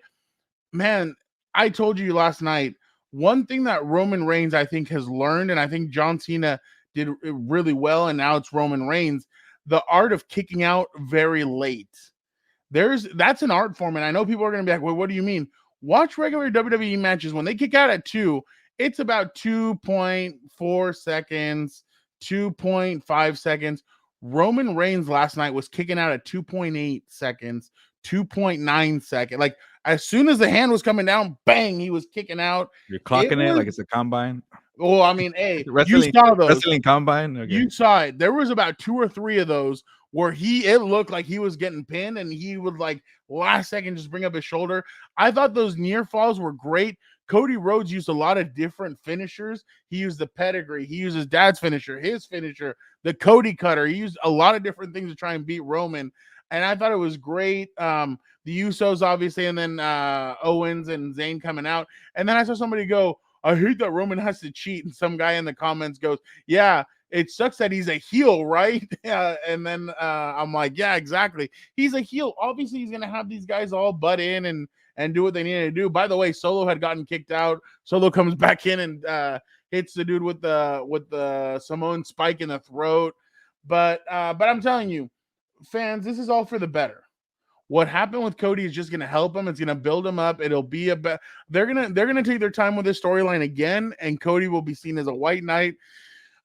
Man, I told you last night, one thing that Roman Reigns, I think, has learned, and I think John Cena did really well, and now it's Roman Reigns, the art of kicking out very late. That's an art form, and I know people are going to be like, well, what do you mean? Watch regular WWE matches. When they kick out at 2, it's about 2.4 seconds, 2.5 seconds. Roman Reigns last night was kicking out at 2.8 seconds, 2.9 seconds. Like, as soon as the hand was coming down, bang, he was kicking out. You're clocking it like it's a combine? Oh, I mean, hey, wrestling, you saw those. Wrestling combine? Okay. You saw it. There was about 2 or 3 of those where it looked like he was getting pinned, and he would, like, last second just bring up his shoulder. I thought those near falls were great. Cody Rhodes used a lot of different finishers. He used the pedigree. He used his dad's finisher, his finisher, the Cody cutter. He used a lot of different things to try and beat Roman. And I thought it was great. The Usos, obviously, and then Owens and Zayn coming out. And then I saw somebody go, I hate that Roman has to cheat. And some guy in the comments goes, yeah, it sucks that he's a heel, right? And then I'm like, yeah, exactly. He's a heel. Obviously, he's going to have these guys all butt in and do what they needed to do. By the way, Solo had gotten kicked out. Solo comes back in and hits the dude with the Samoan spike in the throat. But I'm telling you, fans, this is all for the better. What happened with Cody is just going to help him. It's going to build him up. It'll be they're going to take their time with this storyline again, and Cody will be seen as a white knight.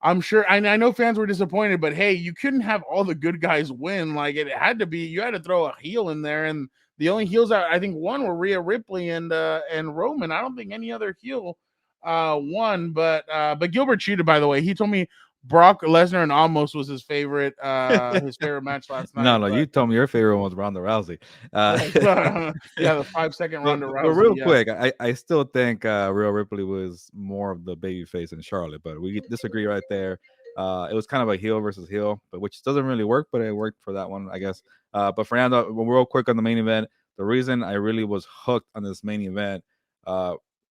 I'm sure. I know fans were disappointed, but hey, you couldn't have all the good guys win. Like, it had to be. You had to throw a heel in there, and the only heels I think won were Rhea Ripley and Roman. I don't think any other heel won. But Gilbert cheated, by the way. He told me Brock Lesnar and Almost was his favorite match last night. No, you told me your favorite one was Ronda Rousey. Yeah, the 5-second Ronda Rousey. But real quick, I still think Rhea Ripley was more of the baby face in Charlotte, but we disagree right there. It was kind of a heel versus heel, but which doesn't really work, but it worked for that one, I guess. But Fernando, real quick on the main event, the reason I really was hooked on this main event,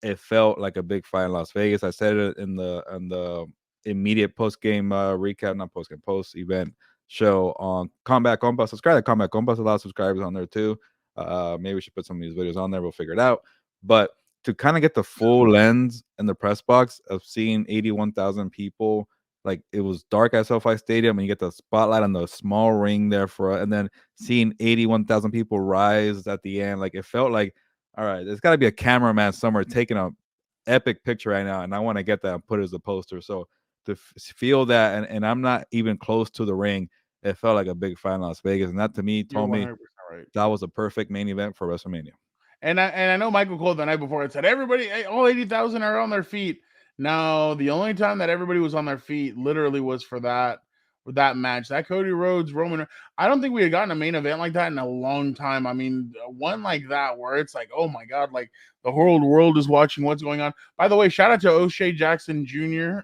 it felt like a big fight in Las Vegas. I said it in the immediate post-game recap, not post-game, post-event show on Combat Compas. Subscribe to Combat Compas. A lot of subscribers on there too. Maybe we should put some of these videos on there. We'll figure it out. But to kind of get the full lens in the press box of seeing 81,000 people, like, it was dark at SoFi Stadium, and you get the spotlight on the small ring there and then seeing 81,000 people rise at the end, like, it felt like, all right, there's got to be a cameraman somewhere taking a epic picture right now, and I want to get that and put it as a poster. So to feel that, and I'm not even close to the ring, it felt like a big fight in Las Vegas, and that to me told me right. That was a perfect main event for WrestleMania. And I know Michael Cole the night before had said everybody, all 80,000 are on their feet. No, the only time that everybody was on their feet literally was for that match. That Cody Rhodes Roman. I don't think we had gotten a main event like that in a long time. I mean, one like that where it's like, oh my God, like the whole world is watching what's going on. By the way, shout out to O'Shea Jackson Jr.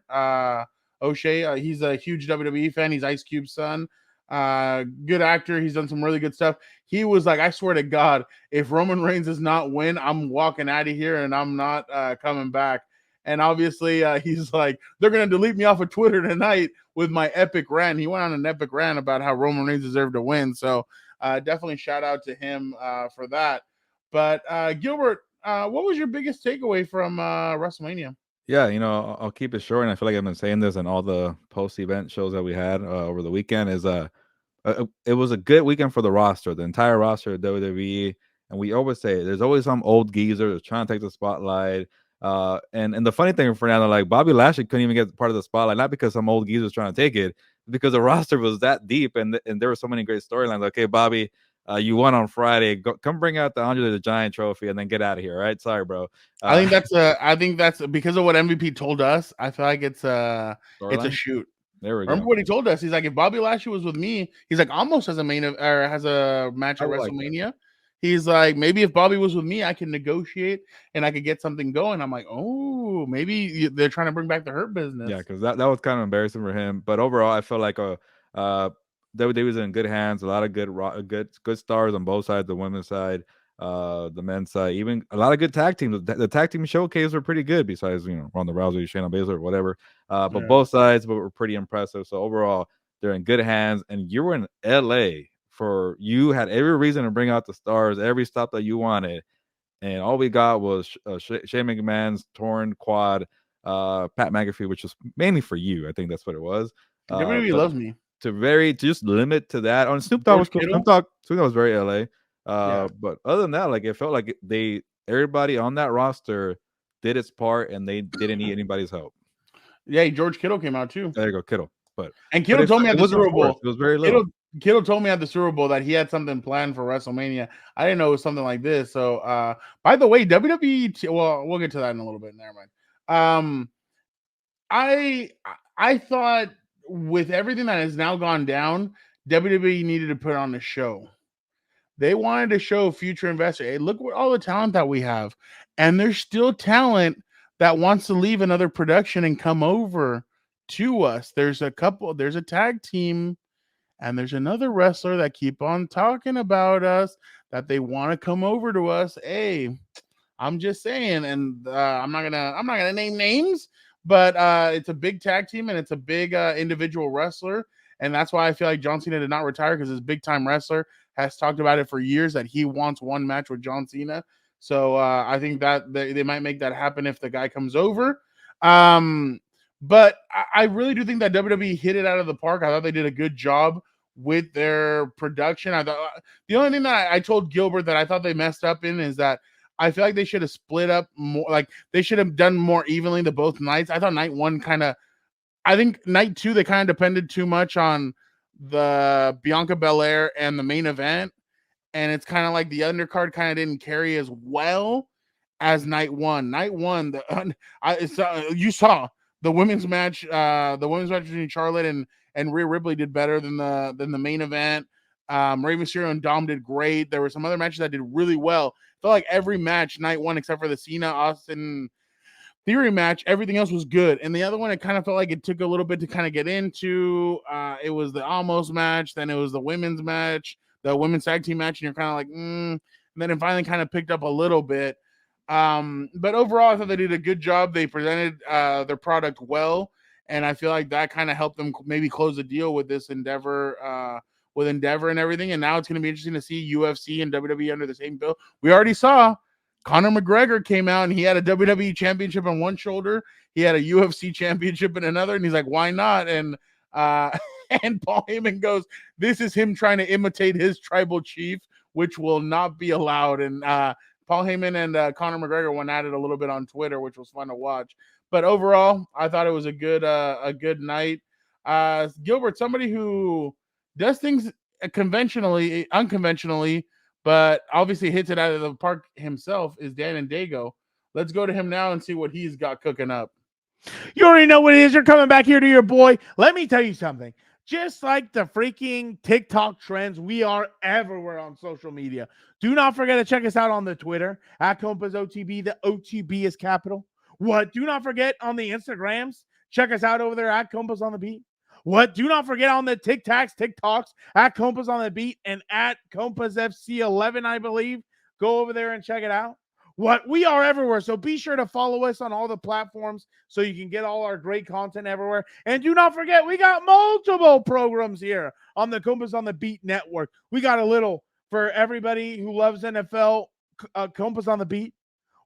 O'Shea, he's a huge WWE fan. He's Ice Cube's son. Good actor. He's done some really good stuff. He was like, I swear to God, if Roman Reigns does not win, I'm walking out of here and I'm not coming back. And obviously, he's like, they're going to delete me off of Twitter tonight with my epic rant. He went on an epic rant about how Roman Reigns deserved to win. So definitely shout out to him for that. But Gilbert, what was your biggest takeaway from WrestleMania? Yeah, I'll keep it short, and I feel like I've been saying this in all the post-event shows that we had over the weekend. It was a good weekend for the roster, the entire roster of WWE. And we always say there's always some old geezer that's trying to take the spotlight. And the funny thing, Fernando, like Bobby Lashley couldn't even get part of the spotlight, not because some old geezer was trying to take it, because the roster was that deep, and there were so many great storylines. Okay, Bobby, you won on Friday. Come bring out the Andre the Giant trophy and then get out of here. Right? Sorry, bro. I think that's because of what MVP told us. I feel like it's a Storyline. shoot. There we Remember go. what he told us? He's like, if Bobby Lashley was with me, he's like almost has a match I at would like that. WrestleMania. He's like, maybe if Bobby was with me, I can negotiate and I could get something going. I'm like, oh, maybe they're trying to bring back the Hurt Business. Yeah, because that was kind of embarrassing for him. But overall, I felt like WWE was in good hands. A lot of good stars on both sides, the women's side, the men's side, even a lot of good tag teams. The tag team showcase were pretty good. Besides, Ronda Rousey, Shayna Baszler, or whatever. But Yeah. both sides were pretty impressive. So overall, they're in good hands. And you were in LA you had every reason to bring out the stars, every stop that you wanted. And all we got was Shane McMahon's torn quad, Pat McAfee, which was mainly for you. I think that's what it was. WWE But loves me. to just limit to that. On Snoop Dogg was cool. Snoop Dogg was very LA. Yeah. But other than that, like it felt like everybody on that roster did its part, and they didn't need anybody's help. Yeah, George Kittle came out too. There you go, Kittle. And Kittle told me at the Super Bowl. It was very little. Kittle told me at the Super Bowl that he had something planned for WrestleMania. I didn't know it was something like this. So, by the way, WWE. Well, we'll get to that in a little bit. Never mind. I thought with everything that has now gone down, WWE needed to put on a show. They wanted to show future investors, hey, look what all the talent that we have, and there's still talent that wants to leave another production and come over to us. There's a tag team, and there's another wrestler that keep on talking about us that they want to come over to us. Hey, I'm just saying, and I'm not gonna name names, but it's a big tag team and it's a big individual wrestler, and that's why I feel like John Cena did not retire, because his big time wrestler has talked about it for years that he wants one match with John Cena. So I think that they might make that happen if the guy comes over. But I really do think that WWE hit it out of the park. I thought they did a good job with their production. I thought the only thing that I told Gilbert that I thought they messed up in is that I feel like they should have split up more. Like they should have done more evenly to both nights. I thought night one I think night two, they kind of depended too much on the Bianca Belair and the main event. And it's kind of like the undercard kind of didn't carry as well as night one. Night one, you saw the women's match. The women's match between Charlotte and Rhea Ripley did better than the main event. Rey Mysterio and Dom did great. There were some other matches that did really well. Felt like every match night one, except for the Cena Austin Theory match, everything else was good. And the other one, it kind of felt like it took a little bit to kind of get into. It was the almost match, then it was the women's match, the women's tag team match, and you're kind of like, And then it finally kind of picked up a little bit. But overall, I thought they did a good job. They presented their product well, and I feel like that kind of helped them maybe close the deal with this Endeavor, with Endeavor and everything. And now it's going to be interesting to see UFC and WWE under the same bill. We already saw Conor McGregor came out and he had a WWE championship on one shoulder. He had a UFC championship in another. And he's like, why not? And and Paul Heyman goes, this is him trying to imitate his tribal chief, which will not be allowed. And Paul Heyman and Conor McGregor went at it a little bit on Twitter, which was fun to watch. But overall, I thought it was a good night. Gilbert, somebody who does things unconventionally, but obviously hits it out of the park himself, is Dan and Dago. Let's go to him now and see what he's got cooking up. You already know what it is. You're coming back here to your boy. Let me tell you something. Just like the freaking TikTok trends, we are everywhere on social media. Do not forget to check us out on the Twitter at Compas OTB. The OTB is capital. What? Do not forget on the Instagrams. Check us out over there at Compas on the Beat. What? Do not forget on the TikToks at Compas on the Beat and at Compas FC11, I believe. Go over there and check it out. What? We are everywhere. So be sure to follow us on all the platforms so you can get all our great content everywhere. And do not forget, we got multiple programs here on the Compas on the Beat network. We got a little for everybody who loves NFL, Compas on the Beat.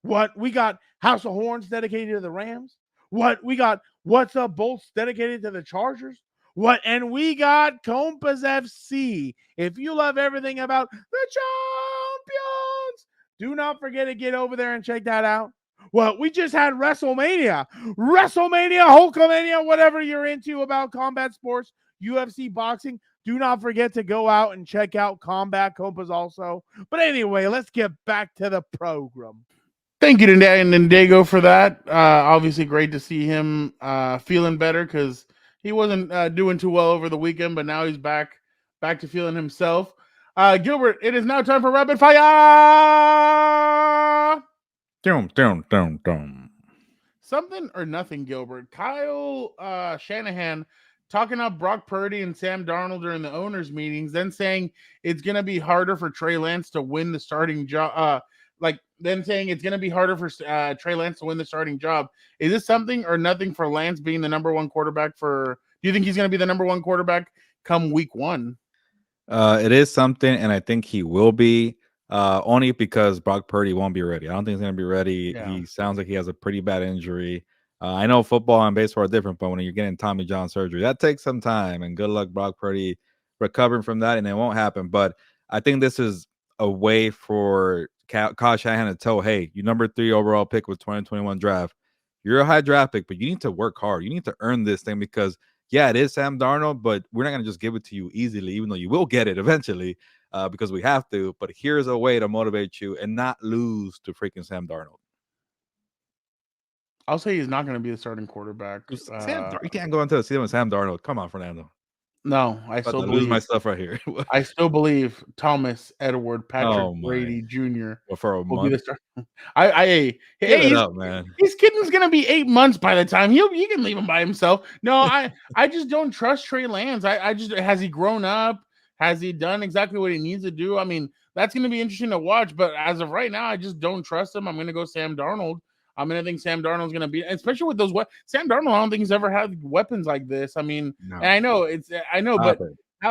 What? We got House of Horns dedicated to the Rams. What? We got What's Up Bolts dedicated to the Chargers. What? And we got Compas FC. If you love everything about the champions, do not forget to get over there and check that out. Well, we just had WrestleMania, Hulkamania, whatever you're into about combat sports, UFC, boxing. Do not forget to go out and check out Combat Compas also. But anyway, let's get back to the program. Thank you to Dago for that. Obviously, great to see him feeling better because he wasn't doing too well over the weekend, but now he's back to feeling himself. Gilbert, it is now time for rapid fire. Something or nothing, Gilbert. Kyle Shanahan talking up Brock Purdy and Sam Darnold during the owners' meetings, then saying it's going to be harder for Trey Lance to win the starting job. Then saying it's going to be harder for Trey Lance to win the starting job. Is this something or nothing for Lance being the number one quarterback do you think he's going to be the number one quarterback come week 1? It is something, and I think he will be only because Brock Purdy won't be ready. I don't think he's going to be ready. Yeah. He sounds like he has a pretty bad injury. I know football and baseball are different, but when you're getting Tommy John surgery, that takes some time, and good luck Brock Purdy recovering from that, and it won't happen. But I think this is a way for Kyle Shanahan to tell, hey, you number 3 overall pick with 2021 draft. You're a high draft pick, but you need to work hard. You need to earn this thing because, yeah, it is Sam Darnold, but we're not going to just give it to you easily, even though you will get it eventually because we have to. But here's a way to motivate you and not lose to freaking Sam Darnold. I'll say he's not going to be the starting quarterback. You can't go into the season with Sam Darnold. Come on, Fernando. No, I still lose my stuff right here. I still believe Thomas Edward Patrick Brady Jr. for a will month. be the starter. Hey, it up, man. His kid's gonna be 8 months by the time you can leave him by himself. No, I just don't trust Trey Lance. I just has he grown up? Has he done exactly what he needs to do? I mean, that's gonna be interesting to watch. But as of right now, I just don't trust him. I'm gonna go Sam Darnold. I'm gonna think Sam Darnold's gonna be, especially with those. Sam Darnold, I don't think he's ever had weapons like this. I mean, no. And I know, but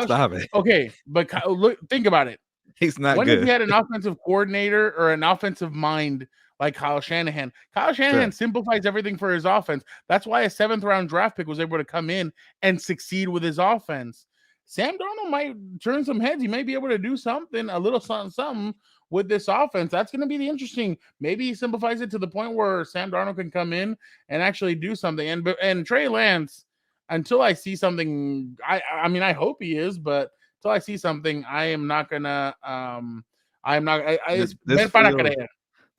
stop it. Okay, but look, think about it. He's not when good. If he had an offensive coordinator or an offensive mind like Kyle Shanahan simplifies everything for his offense. That's why a 7th round draft pick was able to come in and succeed with his offense. Sam Darnold might turn some heads. He may be able to do something, a little something with this offense. That's going to be the interesting. Maybe he simplifies it to the point where Sam Darnold can come in and actually do something. And Trey Lance, until I see something, I mean, I hope he is, but until I see something, I am not gonna.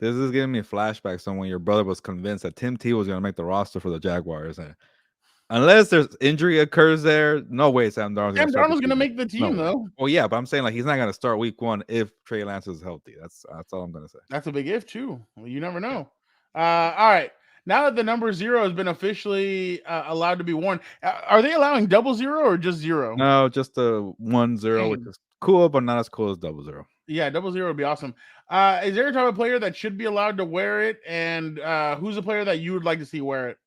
This is giving me flashbacks on when your brother was convinced that Tim T was going to make the roster for the Jaguars. And unless there's injury occurs there, no way Sam Darnold's going to make the team, though. Well, yeah, but I'm saying like he's not going to start week 1 if Trey Lance is healthy. That's all I'm going to say. That's a big if too. Well, you never know. All right. Now that the number 0 has been officially allowed to be worn, are they allowing 00 or just 0? No, just a 10, which is cool, but not as cool as 00. Yeah, 00 would be awesome. Is there a type of player that should be allowed to wear it? And who's a player that you would like to see wear it?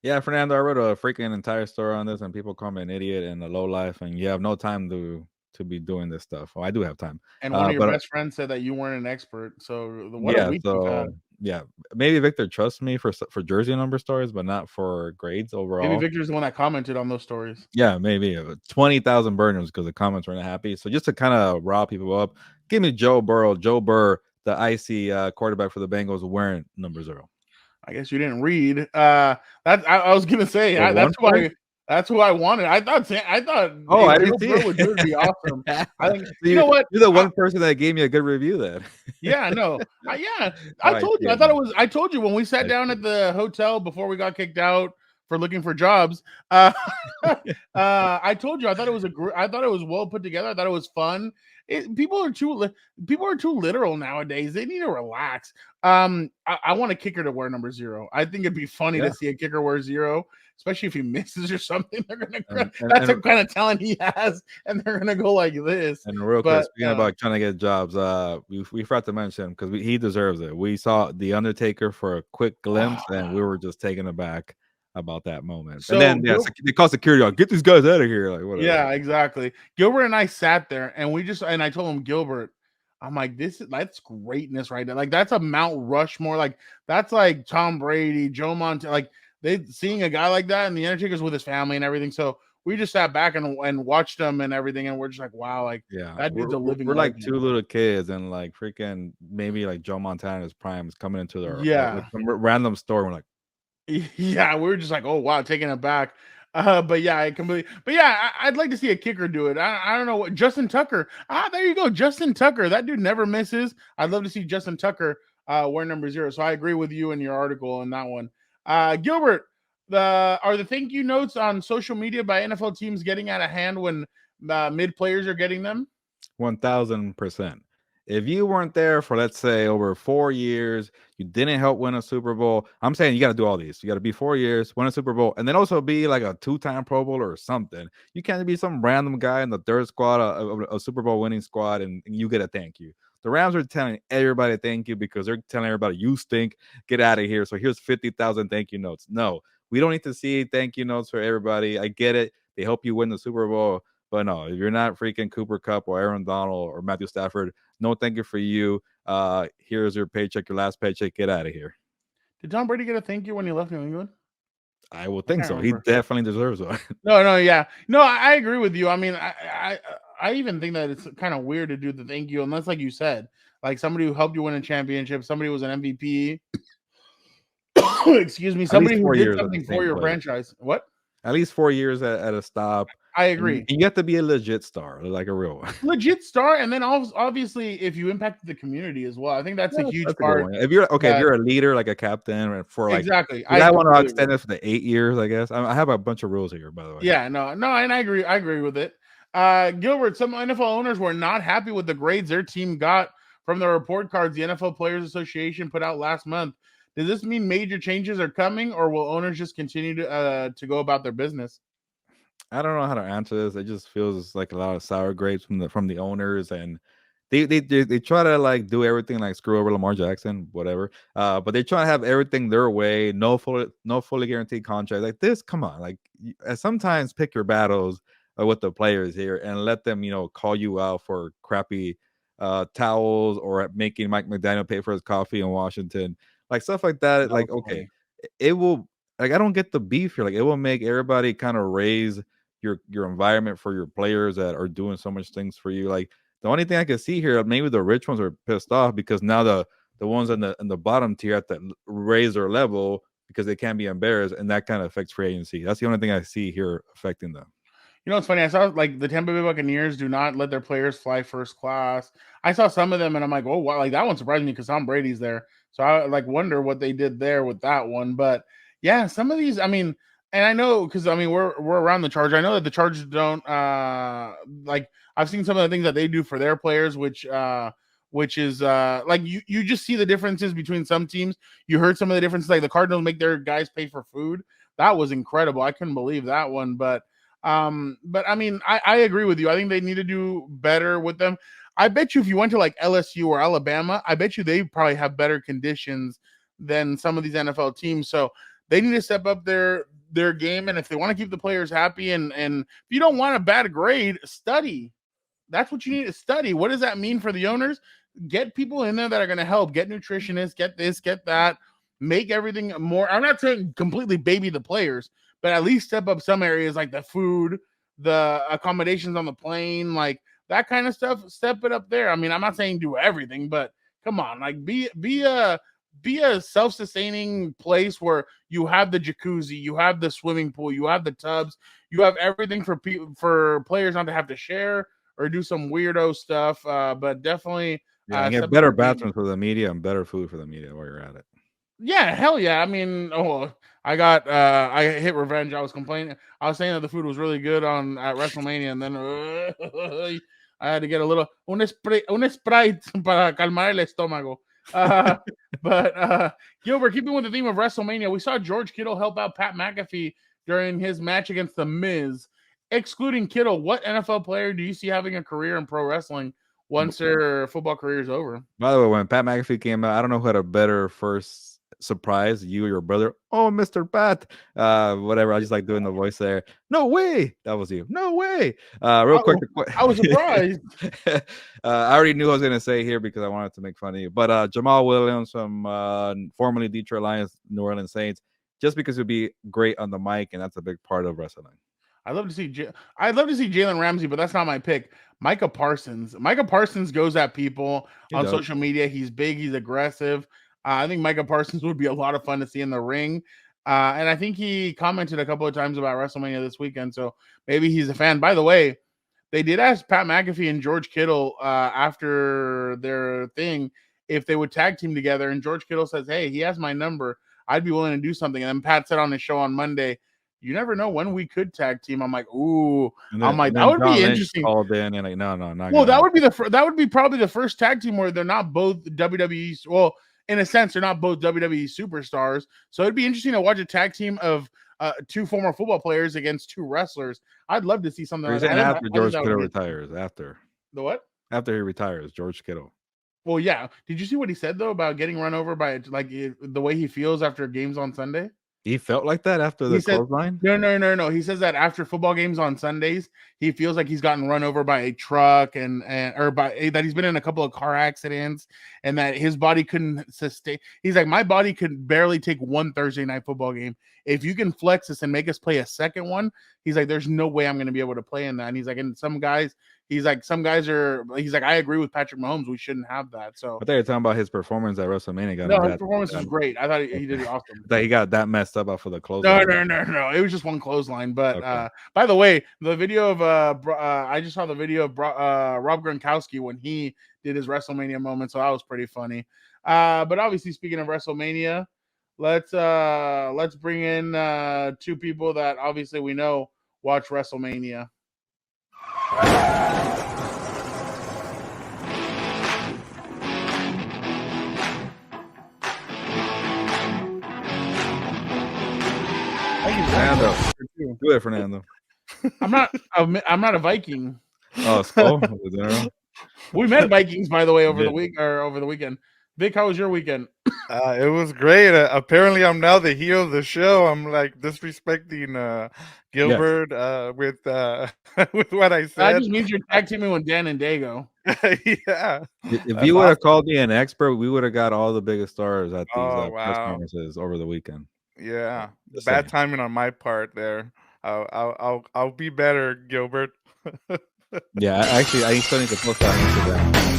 Yeah, Fernando, I wrote a freaking entire story on this, and people call me an idiot and a low life, and you have no time to be doing this stuff. Well, I do have time. And one of your best friends said that you weren't an expert. So what a week you've had. Yeah, maybe Victor trusts me for jersey number stories, but not for grades overall. Maybe Victor's the one that commented on those stories. Yeah, maybe 20,000 burners because the comments weren't happy. So just to kind of rile people up, give me Joe Burr, the icy quarterback for the Bengals, wearing number 0. I guess you didn't read. I was gonna say that's who I wanted. I thought. Oh, I didn't see it. Would be awesome. I think so you know what? You're the one person that gave me a good review. Then. Yeah, no. I told you. I told you when we sat down at the hotel before we got kicked out for looking for jobs. I told you I thought it was well put together. I thought it was fun. People are too literal nowadays. They need to relax. I want a kicker to wear number 0. I think it'd be funny to see a kicker wear 0, especially if he misses or something. They're gonna that's the kind of talent he has, and they're gonna go like this. And real quick, speaking about trying to get jobs, we forgot to mention because he deserves it. We saw The Undertaker for a quick glimpse, and we were just taken aback about that moment. So, and then they call security on, get these guys out of here. Like whatever. Yeah, exactly. Gilbert and I sat there and I told him, Gilbert, I'm like, that's greatness right there. Like that's a Mount Rushmore. Like that's like Tom Brady, Joe Montana. Like seeing a guy like that, and the Undertaker's with his family and everything. So we just sat back and watched him and everything, and we're just like, wow, like that dude's a living. We're like two little kids, and like freaking maybe like Joe Montana's prime is coming into their like some random store. And we're like, yeah, we were just like, oh wow, taking it back. But yeah, I'd like to see a kicker do it. I don't know what Justin Tucker. There you go, Justin Tucker. That dude never misses. I'd love to see Justin Tucker wear number 0. So I agree with you in your article on that one. Gilbert, are the thank you notes on social media by NFL teams getting out of hand when mid players are getting them? 1000%. If you weren't there for, let's say, over 4 years, you didn't help win a Super Bowl. I'm saying you got to do all these. You got to be 4 years, win a Super Bowl, and then also be like a 2-time Pro Bowler or something. You can't be some random guy in the third squad, a Super Bowl winning squad, and you get a thank you. The Rams are telling everybody thank you because they're telling everybody you stink. Get out of here. So here's 50,000 thank you notes. No, we don't need to see thank you notes for everybody. I get it. They help you win the Super Bowl. But no, if you're not freaking Cooper Kupp or Aaron Donald or Matthew Stafford, no thank you for you. Here's your paycheck, your last paycheck. Get out of here. Did Tom Brady get a thank you when he left New England? I would think so. Remember. He definitely deserves one. No, yeah. No, I agree with you. I mean, I even think that it's kind of weird to do the thank you, unless, like you said, like somebody who helped you win a championship, somebody who was an MVP. Excuse me, somebody who did something for your franchise. What? At least 4 years at a stop. I agree. And you have to be a legit star, like a real one. Legit star, and then obviously if you impacted the community as well, I think that's a huge part. If you're if you're a leader, like a captain, for like exactly, I want to extend it for the 8 years. I guess I have a bunch of rules here, by the way. Yeah, no, and I agree with it. Gilbert, some NFL owners were not happy with the grades their team got from the report cards the NFL Players Association put out last month. Does this mean major changes are coming, or will owners just continue to go about their business? I don't know how to answer this. It just feels like a lot of sour grapes from the owners, and they try to like do everything like screw over Lamar Jackson, whatever. But they try to have everything their way. No fully guaranteed contract like this. Come on, like sometimes pick your battles with the players here and let them call you out for crappy towels or making Mike McDaniel pay for his coffee in Washington. Like stuff like that. Like, okay, it will, like, I don't get the beef here. Like, it will make everybody kind of raise your environment for your players that are doing so much things for you. Like, the only thing I can see here, maybe the rich ones are pissed off because now the ones in the bottom tier have to raise their level because they can't be embarrassed, and that kind of affects free agency. That's the only thing I see here affecting them. You know, it's funny. I saw like the Tampa Bay Buccaneers do not let their players fly first class. I saw some of them, and I'm like, oh wow, like that one surprised me because Tom Brady's there. So I like wonder what they did there with that one. But yeah, some of these, I mean, and I know because I mean we're around the Chargers. I know that the Chargers don't like. I've seen some of the things that they do for their players, which is like you just see the differences between some teams. You heard some of the differences, like the Cardinals make their guys pay for food. That was incredible. I couldn't believe that one, but I mean, I agree with you. I think they need to do better with them. I bet you if you went to like LSU or Alabama, I bet you they probably have better conditions than some of these NFL teams. So they need to step up their game. And if they want to keep the players happy and if you don't want a bad grade, study. That's what you need to study. What does that mean for the owners? Get people in there that are going to help. Get nutritionists, get this, get that. Make everything more. I'm not saying completely baby the players, but at least step up some areas like the food, the accommodations on the plane, like that kind of stuff. Step it up there. I mean, I'm not saying do everything, but come on, like be a self-sustaining place where you have the jacuzzi, you have the swimming pool, you have the tubs, you have everything for players not to have to share or do some weirdo stuff. But definitely get better bathrooms for the media and better food for the media while you're at it. Yeah, hell yeah. I mean, I hit revenge. I was complaining. I was saying that the food was really good at WrestleMania, and then I had to get a little un Sprite para calmar el estómago. But Gilbert, keeping with the theme of WrestleMania, we saw George Kittle help out Pat McAfee during his match against The Miz. Excluding Kittle, what NFL player do you see having a career in pro wrestling once their football career is over? By the way, when Pat McAfee came out, I don't know who had a better first surprise, you or your brother. Oh, Mr. Pat, whatever. I just like doing the voice there. No way, that was you. No way. Real quick, I was surprised. I already knew I was gonna say here because I wanted to make fun of you. But Jamal Williams from formerly Detroit Lions, New Orleans Saints, just because it'd be great on the mic, and that's a big part of wrestling. I'd love to see Jalen Ramsey, but that's not my pick. Micah Parsons goes at people on social media. He's big. He's aggressive. I think Micah Parsons would be a lot of fun to see in the ring. And I think he commented a couple of times about WrestleMania this weekend. So maybe he's a fan. By the way, they did ask Pat McAfee and George Kittle after their thing if they would tag team together. And George Kittle says, hey, he has my number. I'd be willing to do something. And then Pat said on his show on Monday, you never know when we could tag team. I'm like, ooh. I'm like, that would be interesting. Called in and like, no, not. Well, that would be probably the first tag team where they're not both WWE. Well, in a sense, they're not both WWE superstars. So it'd be interesting to watch a tag team of two former football players against two wrestlers. I'd love to see something like that. After George Kittle retires, after the what? After he retires, George Kittle. Well, yeah. Did you see what he said though about getting run over by like the way he feels after games on Sunday? He felt like that after the clothesline? No. He says that after football games on Sundays, he feels like he's gotten run over by a truck or that he's been in a couple of car accidents and that his body couldn't sustain. He's like, my body could barely take one Thursday night football game. If you can flex us and make us play a second one, he's like, there's no way I'm going to be able to play in that. And he's like, and some guys are. He's like, I agree with Patrick Mahomes. We shouldn't have that. So I thought you were talking about his performance at WrestleMania. No, his performance was great. I thought he did awesome. That he got that messed up for the clothesline. No. It was just one clothesline. But by the way, the video of I just saw the video of Rob Gronkowski when he did his WrestleMania moment. So that was pretty funny. But obviously, speaking of WrestleMania, let's bring in two people that obviously we know watch WrestleMania. Fernando. Do it, Fernando. I'm not a Viking. Oh, Skull? We met Vikings, by the way, over the weekend. Vic, how was your weekend? It was great. Apparently, I'm now the heel of the show. I'm like disrespecting Gilbert with what I said. That just means you're tag teaming with Dan and Dago. Yeah. If you would have called me an expert, we would have got all the biggest stars at these press conferences over the weekend. Yeah, bad timing on my part there. I'll be better, Gilbert. Yeah, actually, I still need to post that on Instagram.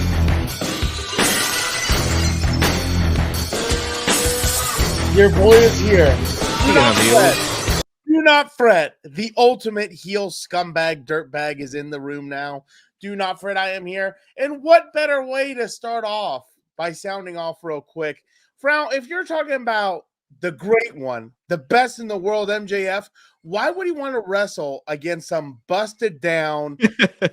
Your boy is here. Do not fret. The ultimate heel scumbag dirtbag is in the room now. Do not fret. I am here. And what better way to start off by sounding off real quick? Frau, if you're talking about the great one, the best in the world, MJF, why would he want to wrestle against some busted down,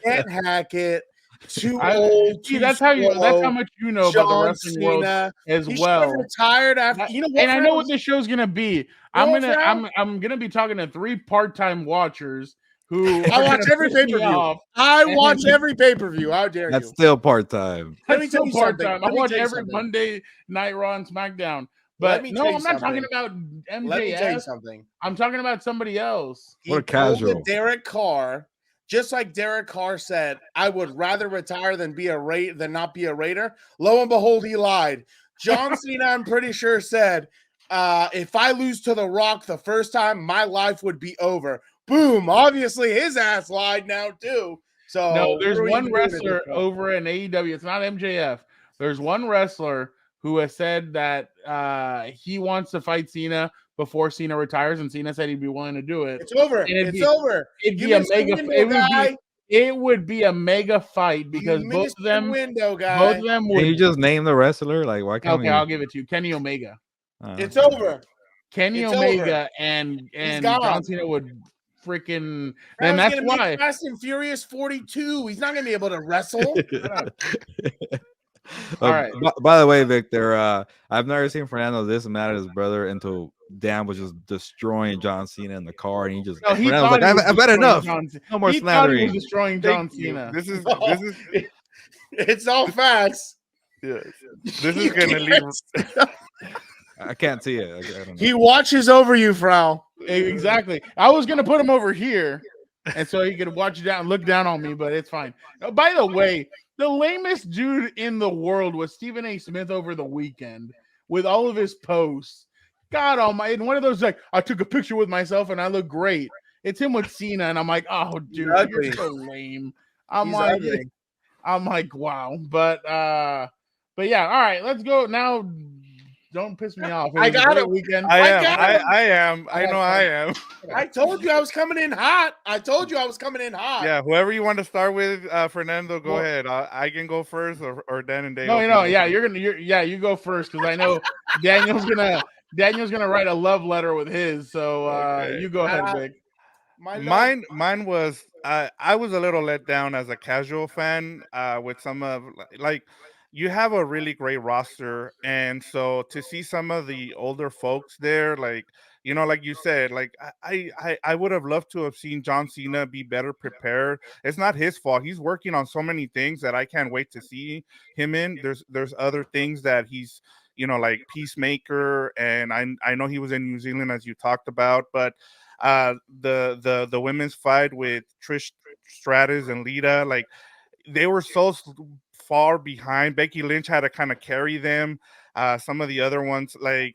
can't hack it, too old? That's how much you know about the wrestling world as well. Retired after, you know what? And I know what this show's gonna be. I'm gonna be talking to 3 part-time watchers who I watch every pay-per-view. I watch every pay-per-view. How dare you? That's still part-time. Let me tell you something. I watch every Monday Night Raw and SmackDown. But no, I'm not talking about MJF. Let me tell you something. I'm talking about somebody else. What a casual. Derek Carr, just like Derek Carr said, I would rather retire than not be a Raider. Lo and behold, he lied. John Cena, I'm pretty sure, said, if I lose to The Rock the first time, my life would be over. Boom. Obviously, his ass lied now, too. So no, there's one wrestler over in AEW. It's not MJF. There's one wrestler who has said that he wants to fight Cena before Cena retires, and Cena said he'd be willing to do it. It's over. It's over. It would be a mega fight because both of them would. Can you just name the wrestler? Like, why can't I'll give it to you. Kenny Omega. It's over. Kenny Omega and John Cena would freaking. And that's why Fast and Furious 42. He's not gonna be able to wrestle. All right. By the way, Victor, I've never seen Fernando this mad at his brother until Dan was just destroying John Cena in the car, and he just like, I've had enough. No more slandering. He was destroying John Cena. This is it's all facts. Yes. This is gonna leave. I can't see it. I don't know. He watches over you, Frau. Exactly. I was gonna put him over here, and so he could look down on me, but it's fine. By the way, the lamest dude in the world was Stephen A. Smith over the weekend with all of his posts. God almighty. And one of those like, I took a picture with myself and I look great. It's him with Cena, and I'm like, oh, dude, ugly. you're so lame. He's ugly. I'm like, wow. But yeah, all right, let's go now. Don't piss me off. It was I a got great him. weekend. I got am. him. I am. I know I am. I told you I was coming in hot. Yeah, whoever you want to start with, Fernando, go Well- ahead. I can go first, or Dan and Dave. No, yeah, you go first because I know Daniel's gonna write a love letter with his. So Okay. you go ahead, Vic. Mine was I was a little let down as a casual fan with some of like you have a really great roster, and so to see some of the older folks there, like like you said, like I would have loved to have seen John Cena be better prepared. It's not his fault. He's working on so many things that I can't wait to see him in. There's other things that he's like Peacemaker, and I know he was in New Zealand as you talked about, but the women's fight with Trish Stratus and Lita, like they were so far behind. Becky Lynch had to kind of carry them. Some of the other ones, like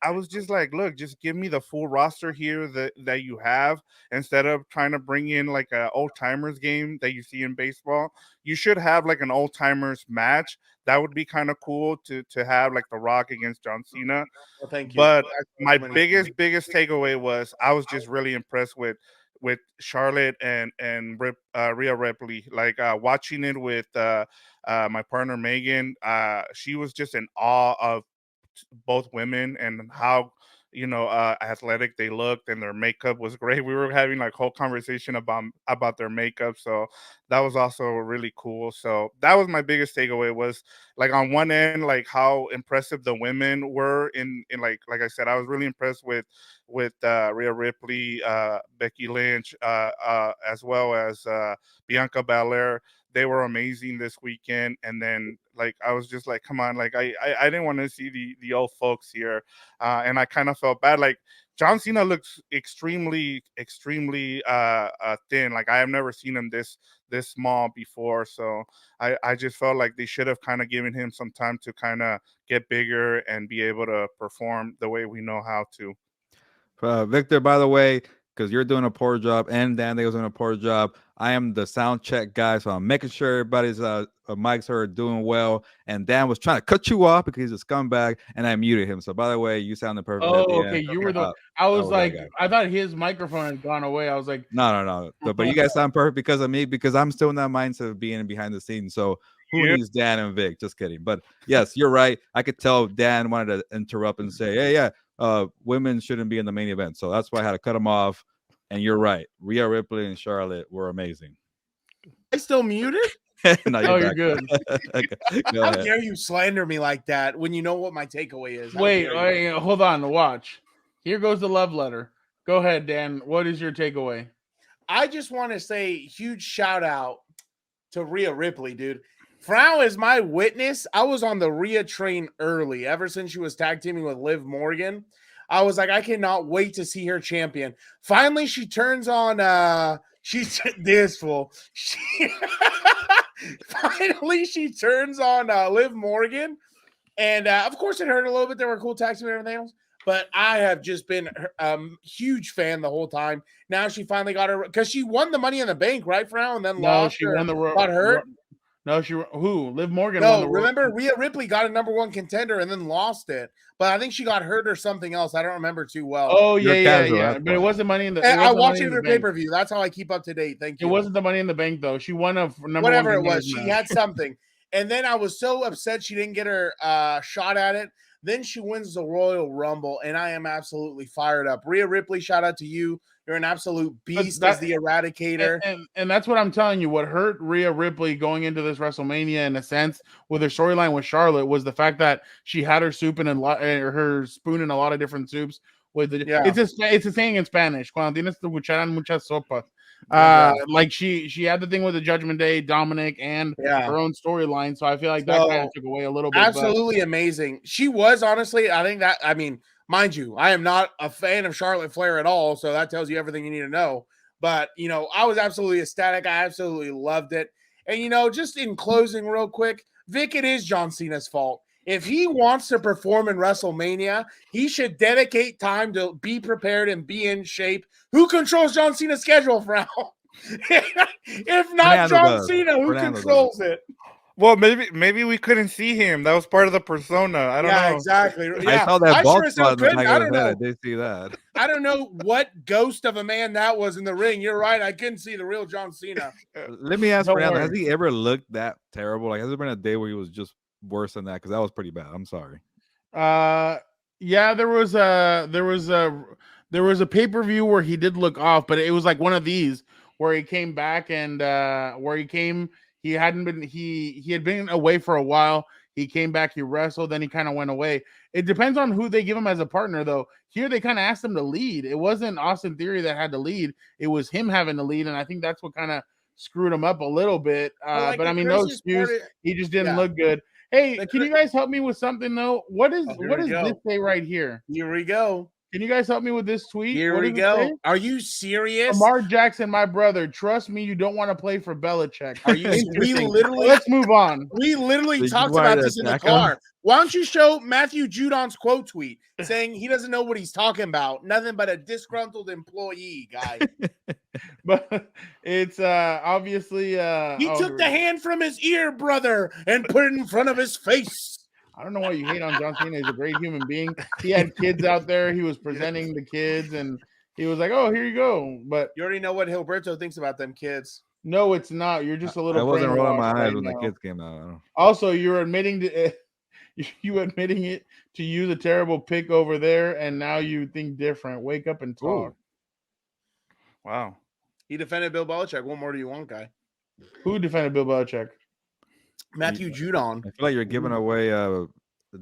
I was just like, look, just give me the full roster here that you have instead of trying to bring in like a old timers game that you see in baseball. You should have like an old timers match. That would be kind of cool to have like The Rock against John Cena. Well, thank you. But my biggest takeaway was I was just really impressed with Charlotte and Rhea Ripley. Like watching it with my partner Megan, she was just in awe of both women and how athletic they looked, and their makeup was great. We were having like whole conversation about their makeup, so that was also really cool. So that was my biggest takeaway, was like on one end, like how impressive the women were in like I said, I was really impressed with Rhea Ripley, Becky Lynch, as well as Bianca Belair. They were amazing this weekend. And then like I was just like, come on, like I didn't want to see the old folks here, and I kind of felt bad. Like John Cena looks extremely thin. Like I have never seen him this small before, so I just felt like they should have kind of given him some time to kind of get bigger and be able to perform the way we know how to. Victor, by the way, because you're doing a poor job and Dan was doing a poor job, I am the sound check guy, so I'm making sure everybody's mics are doing well. And Dan was trying to cut you off because he's a scumbag, and I muted him. So by the way, you sounded perfect. Oh, at the okay. end. You were the. I was like, I thought his microphone had gone away. I was like, no. But you guys sound perfect because of me, because I'm still in that mindset of being behind the scenes. So who needs Dan and Vic? Just kidding. But yes, you're right. I could tell Dan wanted to interrupt and say, hey, yeah, women shouldn't be in the main event. So that's why I had to cut him off. And you're right. Rhea Ripley and Charlotte were amazing. I still muted? No, you're good. How dare you slander me like that when you know what my takeaway is? Wait, hold on. Watch. Here goes the love letter. Go ahead, Dan. What is your takeaway? I just want to say huge shout out to Rhea Ripley, dude. Frau is my witness. I was on the Rhea train early, ever since she was tag teaming with Liv Morgan. I was like, I cannot wait to see her champion. Finally, she turns on she's this fool. Finally, she turns on Liv Morgan. And of course it hurt a little bit. There were cool tag team and everything else. But I have just been a huge fan the whole time. Now she finally got her, because she won the Money in the Bank, right, Frau? And then lost. She won the got hurt. No, who? Liv Morgan. No, won the remember Rhea Ripley got a #1 contender and then lost it. But I think she got hurt or something else. I don't remember too well. Oh, yeah. But it wasn't Money in the Bank. I watched it in the pay-per-view. That's how I keep up to date. Thank you. It wasn't the Money in the Bank, though. She won a #1. Whatever it was. She had something. And then I was so upset she didn't get her shot at it. Then she wins the Royal Rumble, and I am absolutely fired up. Rhea Ripley, shout out to you. You're an absolute beast as the Eradicator. And that's what I'm telling you. What hurt Rhea Ripley going into this WrestleMania, in a sense, with her storyline with Charlotte, was the fact that she had her soup in her spoon in a lot of different soups. It's a saying in Spanish. Cuando tienes tu cuchara en muchas sopas. Like she had the thing with the Judgment Day, Dominic, and her own storyline. So I feel like that kind of took away a little bit. Absolutely amazing. She was, honestly, mind you, I am not a fan of Charlotte Flair at all, so that tells you everything you need to know. But, I was absolutely ecstatic. I absolutely loved it. And, just in closing real quick, Vic, it is John Cena's fault. If he wants to perform in WrestleMania, he should dedicate time to be prepared and be in shape. Who controls John Cena's schedule, Frau? If not Fernando John does. Cena, who Fernando controls it? Well, maybe we couldn't see him. That was part of the persona. I don't know. Exactly. I Yeah, saw that I bald sure as spot hell in the couldn't. back I of his don't head. I know. did see that. I don't know what ghost of a man that was in the ring. You're right. I couldn't see the real John Cena. Let me ask Don't Fernando, has worry. he ever looked that terrible? Like, has there been a day where he was just worse than that? Because that was pretty bad. I'm sorry. Yeah, there was a pay-per-view where he did look off, but it was like one of these where he came back and he hadn't been he had been away for a while. He came back, he wrestled, then he kind of went away. It depends on who they give him as a partner, though. Here they kind of asked him to lead. It wasn't Austin Theory that had to lead, it was him having to lead, and I think that's what kind of screwed him up a little bit. But I mean, no excuse. He just didn't look good. Hey, can you guys help me with something though? What is this say right here? Here we go. Can you guys help me with this tweet? Here What we does it go. say? Are you serious? Lamar Jackson, my brother. Trust me, you don't want to play for Belichick. Are you? We Interesting. literally. Let's move on. We literally Did you talked want about to this in the attack him? car. Why don't you show Matthew Judon's quote tweet saying he doesn't know what he's talking about? Nothing but a disgruntled employee guy. But it's obviously He took the hand from his ear, brother, and put it in front of his face. I don't know why you hate on John Cena. He's a great human being. He had kids out there. He was presenting the kids, and he was like, "Oh, here you go." But You already know what Gilberto thinks about them kids. no, it's not. You're just a little. I wasn't rolling my brainwashed eyes right when the now. kids came out. I don't- Also, you're admitting to you admitting it to use a terrible pick over there, and now you think different. Wake up and talk. Ooh. Wow. He defended Bill Belichick. What more do you want, guy? Who defended Bill Belichick? Matthew Judon. I feel like you're giving away the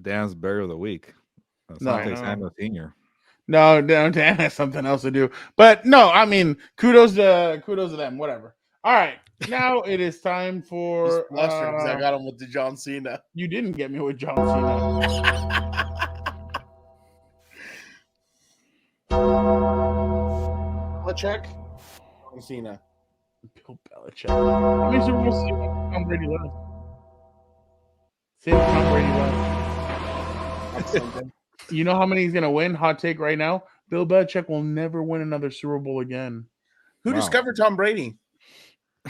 Dan's Berry of the Week. No. Asante Samuel Sr. No, Dan has something else to do. But no, I mean, kudos to them. Whatever. All right, now it is time for. I got him with the John Cena. You didn't get me with John Cena. Belichick. John Cena. Bill Belichick. How many Super Bowls did Tom Brady left? Since Tom Brady left. You know how many he's gonna win? Hot take right now. Bill Belichick will never win another Super Bowl again. Who Wow. discovered Tom Brady?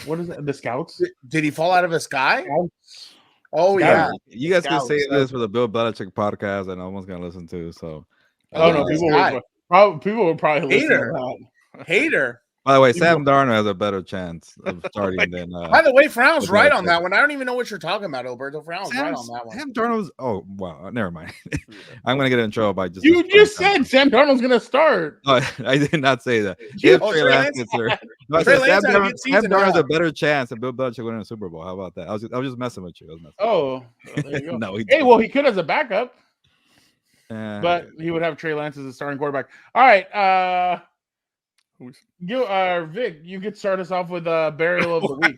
What is it? The Scouts? Did he fall out of the sky? Scouts. Oh, yeah. You guys can Scouts, say so- this for the Bill Belichick podcast that no one's gonna listen to. So, Oh no, this people guy. would probably listen Hater. to that. Hater. by the way, People- Sam Darnold has a better chance of starting than. By the way, Frown's Bill right on Belichick. that one. I don't even know what you're talking about, Alberto. Frown's right on that one. Sam Darnold's. Oh wow, never mind. I'm gonna get in trouble by just. You just destroying said Sam Darnold's gonna start. Sam. Oh, I did not say that. You- If oh, Trey Trey Lance Lance- gets there, no, I Trey said Lance Sam had a Darnold- good season Sam Darnold's now. a better chance than Bill Belichick winning a Super Bowl. How about that? I was just messing with you. I was messing. Oh, there you go. No, he Hey, well, he could as a backup, Eh, but he would have Trey Lance as a starting quarterback. All right, Vic, you could start us off with burial of the week.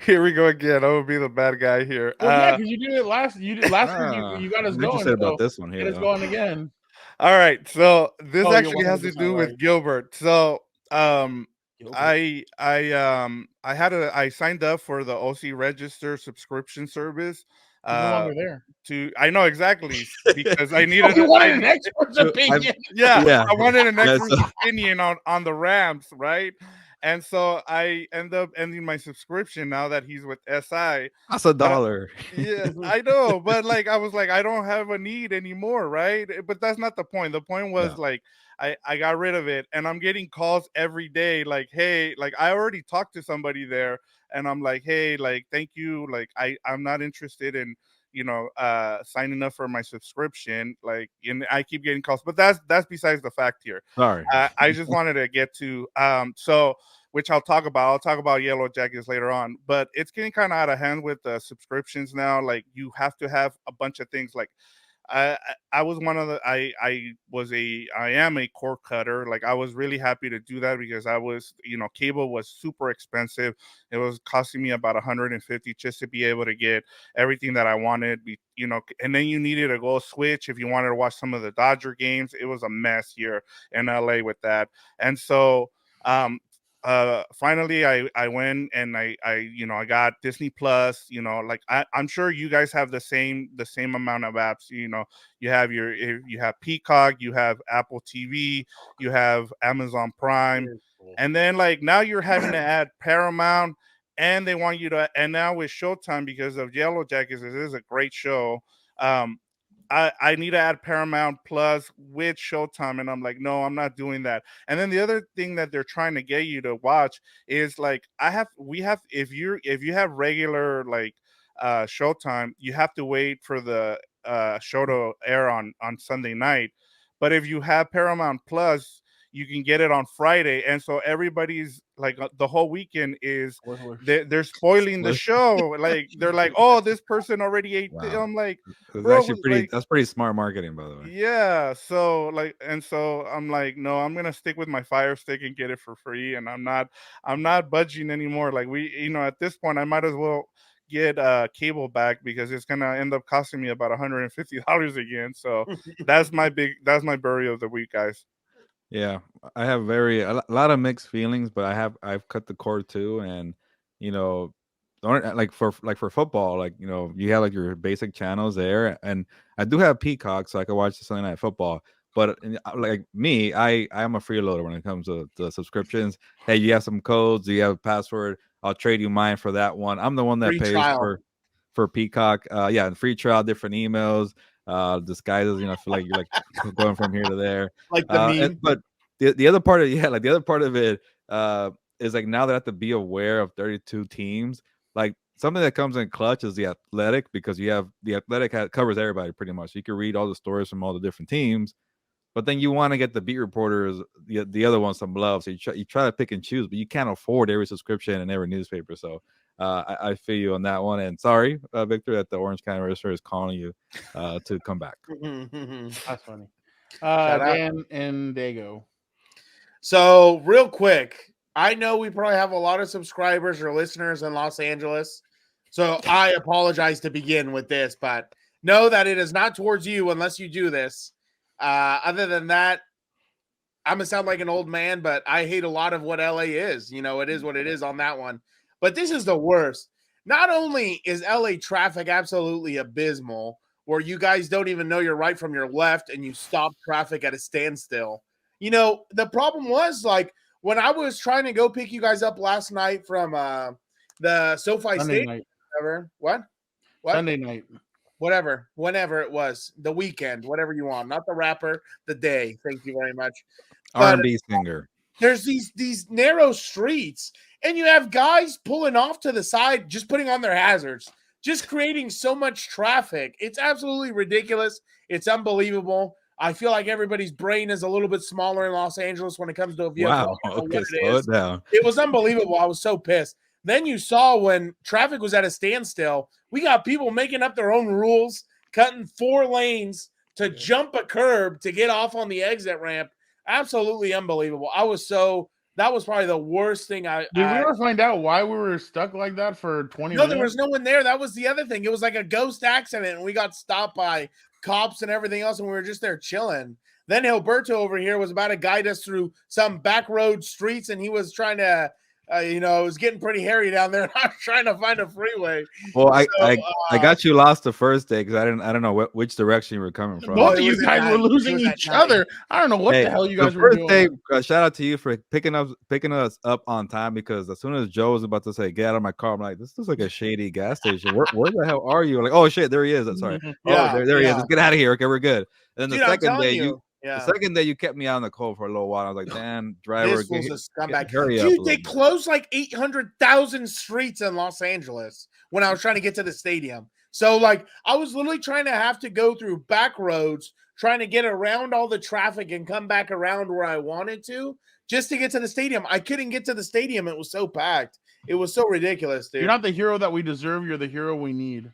Here we go again. I will be the bad guy here. Well, yeah, because you did it last. You did last week. You got us what did going. you say about so this one get here? us though? going again. All right. So this Oh, you're actually has to 100% do with right. Gilbert. So I signed up for the OC Register subscription service. He's no longer there. I know exactly because I needed You wanted an expert's So, opinion. Yeah. I wanted an Yeah, expert's so- opinion on the Rams, right? And so I end up ending my subscription now that he's with SI. That's $1. Yeah, I know, but like I was like, I don't have a need anymore, right? But that's not the point. The point was like I got rid of it, and I'm getting calls every day, like, hey, like I already talked to somebody there, and I'm like, hey, like, thank you, like I'm not interested in signing up for my subscription, like, and I keep getting calls, but that's besides the fact here. Sorry. I just wanted to get to so which I'll talk about Yellow Jackets later on, but it's getting kind of out of hand with the subscriptions now. Like you have to have a bunch of things. Like I was one of the I am a cord cutter. Like I was really happy to do that because I was, cable was super expensive. It was costing me about $150 just to be able to get everything that I wanted. And then you needed to go switch if you wanted to watch some of the Dodger games. It was a mess here in LA with that. And so finally I went and I got Disney Plus. Like I'm sure you guys have the same amount of apps. You have you have Peacock, you have Apple TV, you have Amazon Prime, and then like now you're having to add Paramount, and they want you to, and now with Showtime, because of Yellow Jackets, this is a great show. I need to add Paramount Plus with Showtime, and I'm like, no, I'm not doing that. And then the other thing that they're trying to get you to watch is like we have if you have regular like Showtime, you have to wait for the show to air on Sunday night. But if you have Paramount Plus, you can get it on Friday, and so everybody's like the whole weekend is they're spoiling the show. Like they're like, oh, this person already ate. Wow. I'm like, It's bro, actually pretty. like, That's pretty smart marketing, by the way. yeah. So like, and so I'm like, no, I'm gonna stick with my Fire Stick and get it for free, and I'm not budging anymore. Like at this point, I might as well get cable back because it's gonna end up costing me about $150 again. So that's my burial of the week, guys. Yeah, I have a lot of mixed feelings, but I've cut the cord too, and you know, like for football, like you have like your basic channels there, and I do have Peacock, so I can watch the Sunday Night Football. But like me, I am a freeloader when it comes to the subscriptions. Hey, you have some codes, you have a password, I'll trade you mine for that one. I'm the one that Free pays trial. for Peacock. Yeah, and free trial, different emails, disguises. I feel like you're like going from here to there. Like the meme. But the other part of the other part of it is like now that I have to be aware of 32 teams. Like something that comes in clutch is the Athletic, because you have the Athletic covers everybody pretty much. You can read all the stories from all the different teams, but then you want to get the beat reporters, the other ones, some love. So you try to pick and choose, but you can't afford every subscription and every newspaper. So I feel you on that one. And sorry, Victor, that the Orange County Register is calling you to come back. That's funny. Shout out. Dan and Dago. So real quick, I know we probably have a lot of subscribers or listeners in Los Angeles. So I apologize to begin with this, but know that it is not towards you unless you do this. Other than that, I'm going to sound like an old man, but I hate a lot of what LA is. It is what it is on that one. But this is the worst. Not only is LA traffic absolutely abysmal, where you guys don't even know your right from your left and you stop traffic at a standstill. The problem was like when I was trying to go pick you guys up last night from the SoFi Sunday Stadium. night. Whatever. What? Sunday night. Whatever, whenever it was, the weekend, whatever you want, not the rapper, the day. Thank you very much. R&B singer. There's these narrow streets, and you have guys pulling off to the side, just putting on their hazards, just creating so much traffic. It's absolutely ridiculous. It's unbelievable. I feel like everybody's brain is a little bit smaller in Los Angeles when it comes to a vehicle. Wow. Okay, slow it down. It was unbelievable. I was so pissed. Then you saw when traffic was at a standstill, we got people making up their own rules, cutting 4 lanes to jump a curb to get off on the exit ramp. Absolutely unbelievable. That was probably the worst thing Did we ever find out why we were stuck like that for 20 minutes? No, there was no one there. That was the other thing. It was like a ghost accident, and we got stopped by cops and everything else, and we were just there chilling. Then Gilberto over here was about to guide us through some back road streets, and he was trying to it was getting pretty hairy down there. I was trying to find a freeway. Well, I got you lost the first day because I don't know which direction you were coming from. Both of you guys were losing each other. I don't know what the hell you guys were doing. Day, shout out to you for picking us up on time, because as soon as Joe was about to say get out of my car, I'm like, this looks like a shady gas station. Where the hell are you? Like, oh shit, there he is. Sorry. Yeah, there he is. Let's get out of here. Okay, we're good. And then Dude, the second day the second day you kept me out in the cold for a little while. I was like, damn, driver, this was a scumbag. Hurry up. Dude, they closed like 800,000 streets in Los Angeles when I was trying to get to the stadium. So like I was literally trying to have to go through back roads, trying to get around all the traffic and come back around where I wanted to just to get to the stadium. I couldn't get to the stadium. It was so packed. It was so ridiculous, dude. You're not the hero that we deserve. You're the hero we need.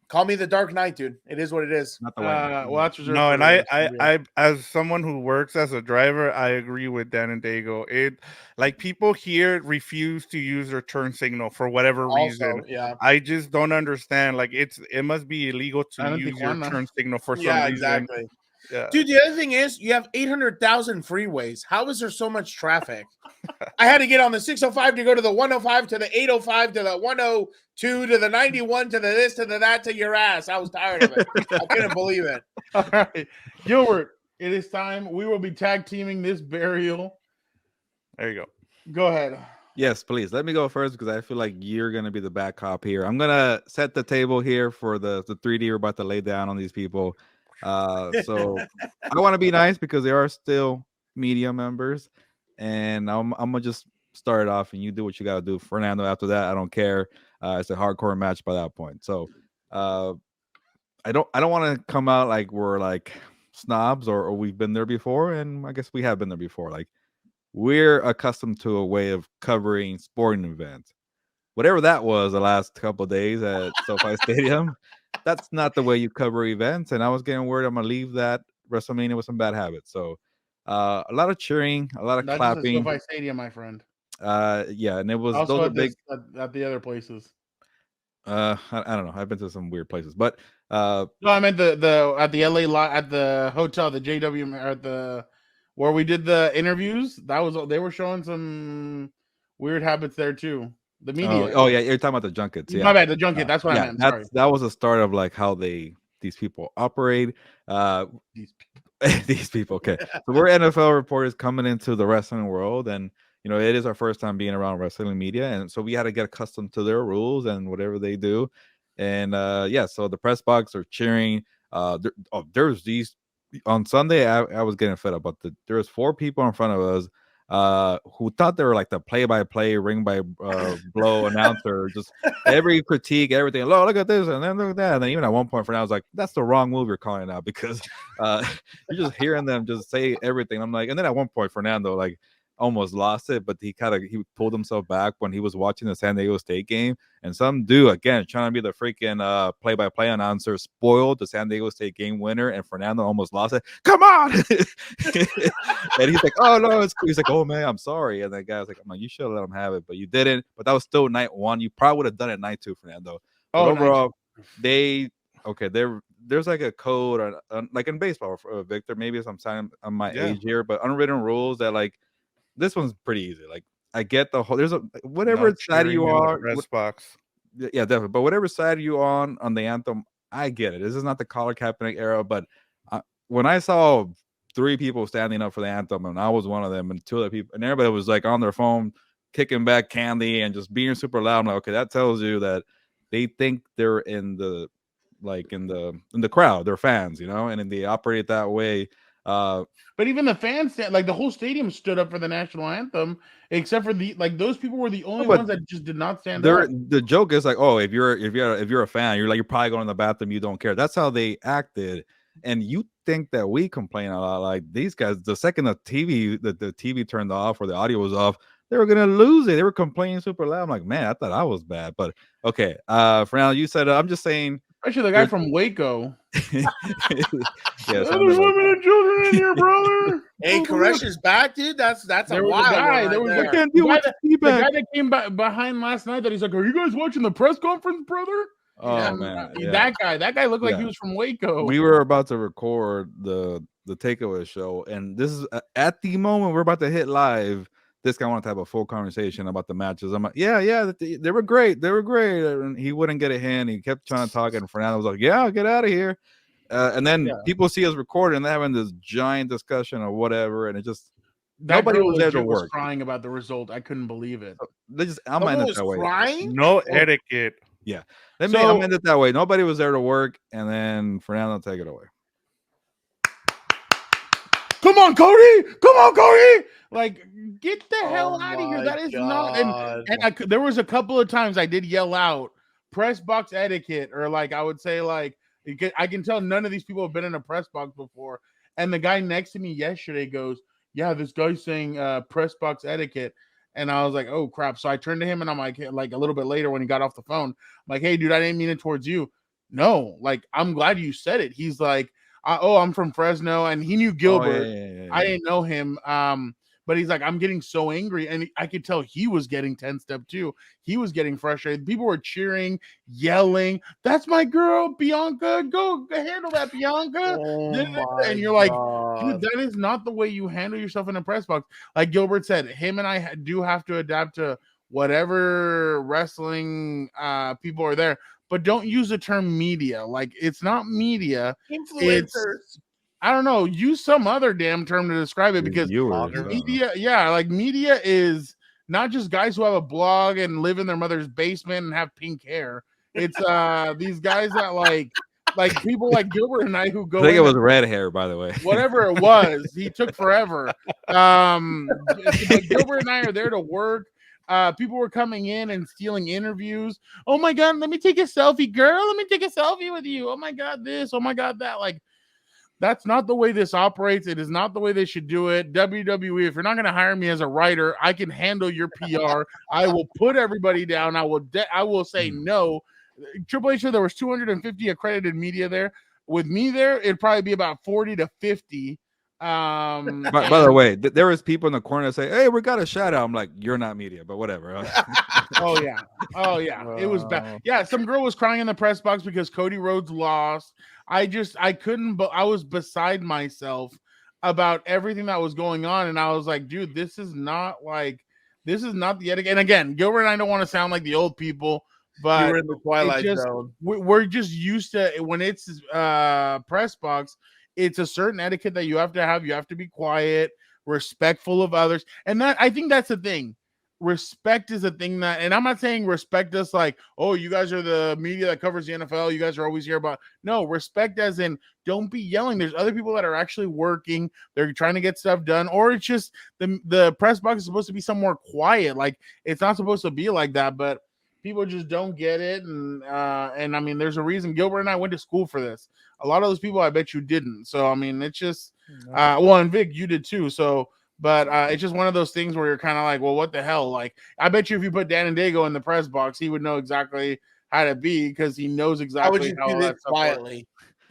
Call me the Dark Knight, dude. It is what it is. Not the way. Well, that's reserved. No, and I, as someone who works as a driver, I agree with Dan and Dago. It like people here refuse to use their turn signal for whatever reason. Yeah, I just don't understand. Like it must be illegal to use your turn signal for some reason. Exactly. Yeah. Dude, the other thing is you have 800,000 freeways. How is there so much traffic? I had to get on the 605 to go to the 105 to the 805 to the 102 to the 91 to the this to the that to your ass. I was tired of it. I couldn't believe it. All right, Gilbert, it is time. We will be tag teaming this burial. There you go. Go ahead. Yes, please. Let me go first because I feel like you're gonna be the bad cop here. I'm gonna set the table here for the 3D we're about to lay down on these people. So I want to be nice because they are still media members, and I'm gonna just start it off, and you do what you gotta do. Fernando, after that, I don't care. It's a hardcore match by that point. So I don't want to come out like we're like snobs or we've been there before, and I guess we have been there before. Like, we're accustomed to a way of covering sporting events. Whatever that was the last couple of days at SoFi Stadium, that's not the way you cover events. And I was getting worried I'm gonna leave that WrestleMania with some bad habits. So a lot of cheering, a lot of Not clapping. just at SoFi Stadium, my friend. Yeah, and it was Also those are at, big. at the other places. I don't know. I've been to some weird places, but No, I meant the at the LA lot at the hotel, the JW or the where we did the interviews. That was they were showing some weird habits there too. The media. oh yeah, you're talking about the junkets. Yeah, My bad, the junket. That's what I meant. Sorry. that was a start of like how these people operate. These people. These people. Okay, so we're NFL reporters coming into the wrestling world, and it is our first time being around wrestling media, and so we had to get accustomed to their rules and whatever they do. And yeah, so the press box are cheering. There's these on Sunday. I was getting fed up, but there was 4 people in front of us who thought they were like the play-by-play, ring-by-blow announcer. Just every critique, everything. Oh, look at this, and then look at that. And then even at one point, I was like, "That's the wrong move you're calling out," because you're just hearing them just say everything. I'm like, and then at one point, Fernando like almost lost it, but he pulled himself back when he was watching the San Diego State game, and some dude again trying to be the freaking play-by-play announcer spoiled the San Diego State game winner, and Fernando almost lost it. Come on. And he's like, oh no, it's cool. He's like, oh man, I'm sorry. And that guy was like, I'm like, you should have let him have it, but you didn't. But that was still night 1. You probably would have done it night 2, Fernando. But overall, there's like a code like in baseball, Victor, maybe it's I'm my age here, but unwritten rules that like this one's pretty easy. Like, I get the whole whatever side you are, press box. Yeah, definitely. But whatever side you on the anthem, I get it. This is not the Colin Kaepernick era, but when I saw 3 people standing up for the anthem, and I was one of them, and 2 other people, and everybody was like on their phone, kicking back candy and just being super loud. I'm like, okay, that tells you that they think they're in the crowd, they're fans, and then they operate that way. But even the fans, like the whole stadium stood up for the national anthem, except for those people were the only ones that just did not stand up. The joke is like, oh, if you're a fan, you're probably going to the bathroom, you don't care. That's how they acted. And you think that we complain a lot, like these guys, the second the TV turned off or the audio was off, they were gonna lose it. They were complaining super loud. I'm like, man, I thought I was bad, but okay. For now, you said I'm just saying. Especially the guy from Waco. Yeah, there's women and children in here, brother. Hey, Koresh is back, dude. That's a wild guy. There was the guy that came behind last night that he's like, are you guys watching the press conference, brother? Oh man, yeah. That guy looked like he was from Waco. We were about to record the takeaway show, and this is at the moment we're about to hit live. This guy wanted to have a full conversation about the matches. I'm like, yeah, they were great. They were great. And he wouldn't get a hand. He kept trying to talk, and Fernando was like, yeah, get out of here. And then people see us recording, and they're having this giant discussion or whatever, and it just nobody was there to work. Crying about the result. I couldn't believe it. I'm ending it that way. Crying? No etiquette. Yeah. I'm ending it that way. Nobody was there to work, and then Fernando, take it away. Come on, Cody! Come on, Cody! Like, get the hell out of here! That is not. And there was a couple of times I did yell out press box etiquette, or like I would say, like I can tell none of these people have been in a press box before. And the guy next to me yesterday goes, "Yeah, this guy's saying press box etiquette," and I was like, "Oh crap!" So I turned to him and I'm like a little bit later when he got off the phone, I'm like, "Hey, dude, I didn't mean it towards you. No, like I'm glad you said it." He's like, I'm from Fresno, and he knew Gilbert. Yeah. I didn't know him. but he's like, I'm getting so angry. And I could tell he was getting tensed up too. He was getting frustrated. People were cheering, yelling, that's my girl, Bianca. Go handle that, Bianca. And you're like, dude, that is not the way you handle yourself in a press box. Like Gilbert said, him and I do have to adapt to whatever wrestling people are there, but don't use the term media. Like, it's not media. Influencers. I don't know. Use some other damn term to describe it, because media, like media is not just guys who have a blog and live in their mother's basement and have pink hair. It's these guys that like people like Gilbert and I who go. I think it was red hair, by the way. Whatever it was, he took forever. But Gilbert and I are there to work. People were coming in and stealing interviews. Oh my God, let me take a selfie, girl. Let me take a selfie with you. Oh my God, this. Oh my God, that. Like, that's not the way this operates. It is not the way they should do it. WWE, if you're not going to hire me as a writer, I can handle your PR. I will put everybody down. I will say no. Triple H said there was 250 accredited media there. With me there, it'd probably be about 40 to 50. By the way, there was people in the corner that say, "Hey, we got a shout out." I'm like, "You're not media, but whatever." Oh yeah, it was bad. Yeah, some girl was crying in the press box because Cody Rhodes lost. I couldn't, but I was beside myself about everything that was going on, and I was like, dude, this is not the etiquette. And again, Gilbert and I don't want to sound like the old people, but You're in the twilight zone. We're just used to when it's press box. It's a certain etiquette that you have to have. You have to be quiet, respectful of others. And that, I think that's the thing. Respect is a thing that, and I'm not saying respect us like, oh, you guys are the media that covers the NFL. You guys are always here about. No, respect as in don't be yelling. There's other people that are actually working. They're trying to get stuff done. Or it's just the press box is supposed to be somewhere quiet. Like, it's not supposed to be like that, but people just don't get it. And I mean, there's a reason Gilbert and I went to school for this. A lot of those people, I bet you didn't. So, I mean, it's just, well, and Vic, you did too. So, but it's just one of those things where you're kind of like, well, what the hell? Like, I bet you if you put Dan and Dago in the press box, he would know exactly how to be, because he knows exactly I would just how do this quietly.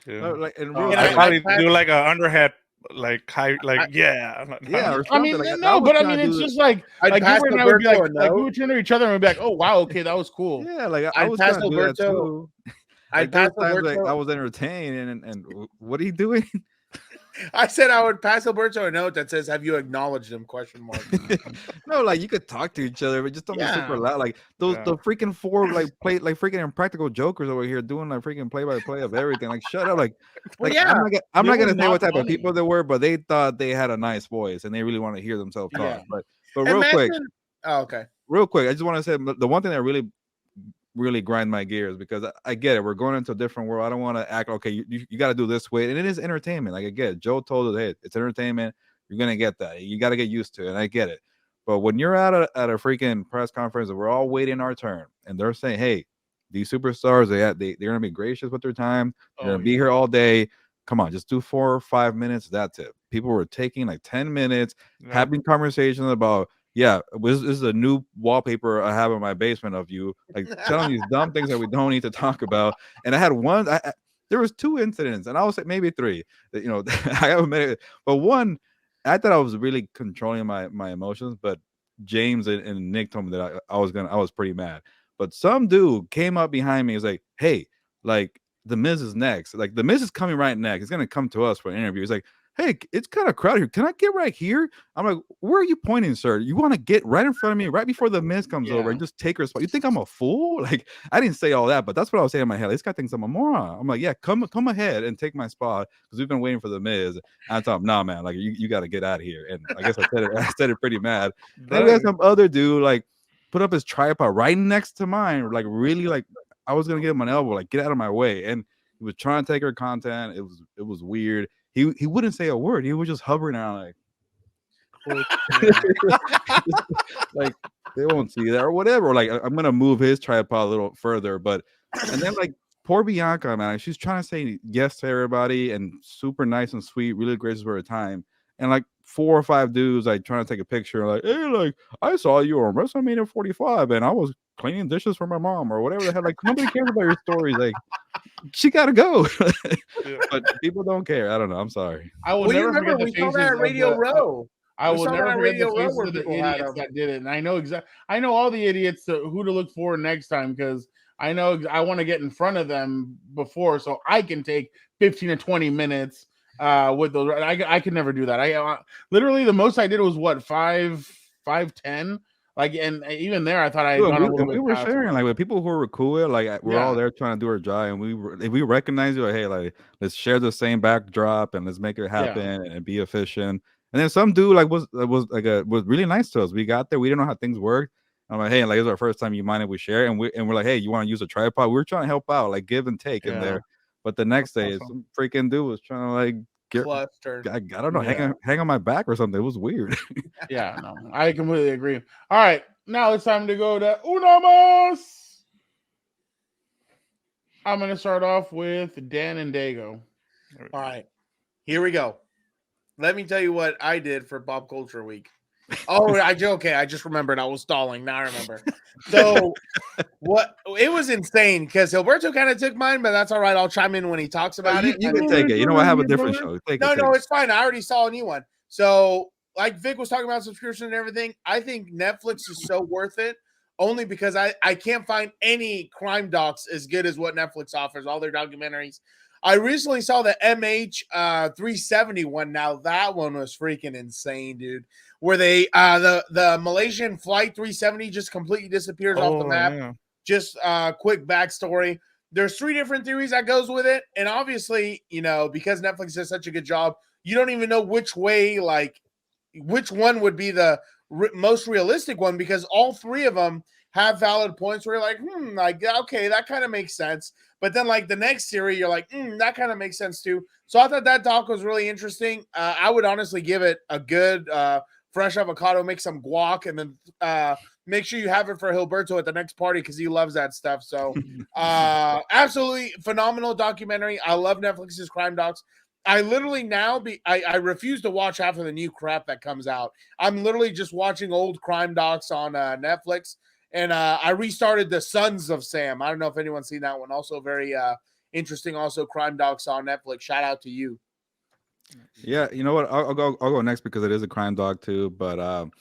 Yeah. Like, I'd probably do like a underhead, like high, like yeah. Or I mean, like, no, but I mean, it's just like Gilbert and I would be like we would turn to each other and we'd be like, oh wow, okay, that was cool. Yeah, like I was trying to do that too. I'd pass Alberto. Like, I was entertained, and what are you doing? I said I would pass Alberto a note that says, "Have you acknowledged him?" ? No, like you could talk to each other, but just don't be super loud. Like the freaking four freaking impractical jokers over here doing like freaking play-by-play of everything. Like, shut up. Like I'm not gonna say what type of people they were, but they thought they had a nice voice and they really want to hear themselves talk. But quick. Oh, okay. Real quick, I just want to say the one thing that really grind my gears, because I get it. We're going into a different world. I don't want to act okay. You got to do this way, and it is entertainment. Like I get it. Joe told us, hey, it's entertainment. You're gonna get that. You got to get used to it, and I get it. But when you're at a freaking press conference and we're all waiting our turn, and they're saying, hey, these superstars, they're gonna be gracious with their time. They're gonna be here all day. Come on, just do 4 or 5 minutes. That's it. People were taking like 10 minutes, having conversations about. Yeah, this is a new wallpaper I have in my basement of you, like telling these dumb things that we don't need to talk about. And I had one, there was 2 incidents, and I was like maybe 3. You know, I haven't made it, but one, I thought I was really controlling my emotions. But James and Nick told me that I was pretty mad. But some dude came up behind me. He's like, "Hey, like the Miz is next. Like the Miz is coming right next. He's gonna come to us for an interview." He's like, "Hey, it's kind of crowded here. Can I get right here?" I'm like, "Where are you pointing, sir? You want to get right in front of me, right before the Miz comes over, and just take her spot? You think I'm a fool?" Like, I didn't say all that, but that's what I was saying in my head. This guy thinks I'm a moron. I'm like, "Yeah, come ahead and take my spot, because we've been waiting for the Miz." And I told him, "Nah, man, like you got to get out of here." And I guess I said it pretty mad. Then we had some other dude like put up his tripod right next to mine, like really like I was gonna give him an elbow, like get out of my way. And he was trying to take her content. It was weird. He wouldn't say a word. He was just hovering around like, like they won't see that or whatever. Like I'm gonna move his tripod a little further, but and then like poor Bianca, man, she's trying to say yes to everybody and super nice and sweet, really gracious for her time. And like 4 or 5 dudes like trying to take a picture, like, hey, like I saw you on WrestleMania 45 and I was cleaning dishes for my mom or whatever the hell. Like nobody cares about your stories. Like she gotta go. But people don't care. I don't know. I'm sorry. I will never forget the we saw that at Radio Row. I We will saw that never on forget the Radio Row faces where of the people had idiots them. that did it, and I know I know all the idiots who to look for next time because I know I want to get in front of them before, so I can take 15 to 20 minutes with those. I could never do that. I literally the most I did was what 5'10". Like, and even there, I thought I had Dude, gone a little and we bit were past. sharing like with people who were cool with, like we're all Yeah. there trying to do our job, and if we recognize you, like, hey, like let's share the same backdrop and let's make it happen and be efficient. And then some dude like was really nice to us. We got there, we didn't know how things worked. I'm like, hey, like it's our first time. You mind if we share? And we're like, hey, you want to use a tripod? We were trying to help out, like give and take in there. But the next day, some freaking dude was trying to like get, Cluster. I don't know, hang on my back or something. It was weird. Yeah, no, I completely agree. All right, now it's time to go to Unamos. I'm going to start off with Dan and Dago. All right, here we go. Let me tell you what I did for Pop Culture Week. Oh, I just remembered. I was stalling. Now I remember. So it was insane because Gilberto kind of took mine, but that's all right. I'll chime in when he talks about it. You can take it. You know, I have a different show. No, it's fine. I already saw a new one. So, like Vic was talking about subscription and everything, I think Netflix is so worth it only because I can't find any crime docs as good as what Netflix offers, all their documentaries. I recently saw the MH 370 one. Now that one was freaking insane, dude. Where they the Malaysian flight 370 just completely disappears off the map. Yeah. Just quick backstory. There's 3 different theories that goes with it, and obviously, because Netflix does such a good job, you don't even know which one would be the most realistic one because all 3 of them have valid points where you're like, okay, that kind of makes sense. But then, like the next theory, you're like, that kind of makes sense too. So I thought that doc was really interesting. I would honestly give it a good fresh avocado, make some guac, and then make sure you have it for Gilberto at the next party because he loves that stuff. So absolutely phenomenal documentary. I love Netflix's crime docs. I literally I refuse to watch half of the new crap that comes out. I'm literally just watching old crime docs on Netflix. And I restarted The Sons of Sam. I don't know if anyone's seen that one. Also very interesting. Also crime docs on Netflix. Shout out to you. Yeah, you know what? I'll go next because it is a crime doc too. But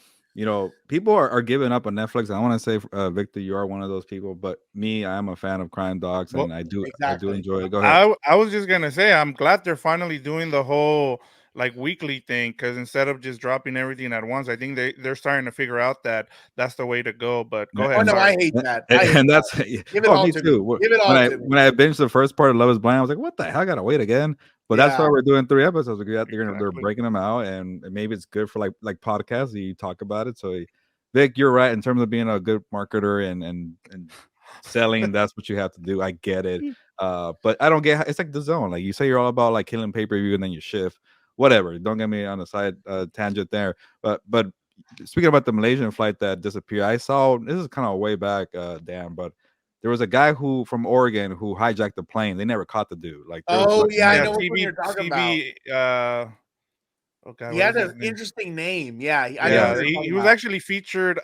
people are giving up on Netflix. I want to say, Victor, you are one of those people. But me, I am a fan of crime docs, and I do enjoy it. Go ahead. I was just gonna say, I'm glad they're finally doing the whole like weekly thing because instead of just dropping everything at once, I think they're starting to figure out that that's the way to go. But go ahead. Oh no, sorry. I hate that. And that's Give it all me to too. me. Give it all to me. When I binged the first part of Love Is Blind, I was like, "What the hell? I gotta wait again." But that's why we're doing 3 episodes. They're breaking them out, and maybe it's good for like podcasts. You talk about it. So, Vic, you're right in terms of being a good marketer and selling. That's what you have to do. I get it. But I don't get. It's like the zone. Like you say, you're all about like killing pay-per-view, and then you shift. Whatever. Don't get me on a side tangent there. But speaking about the Malaysian flight that disappeared, I saw this is kind of way back, Dan, but there was a guy from Oregon who hijacked the plane. They never caught the dude. Like, I know what you're talking about. Oh God, he had an interesting name. Yeah, he was actually featured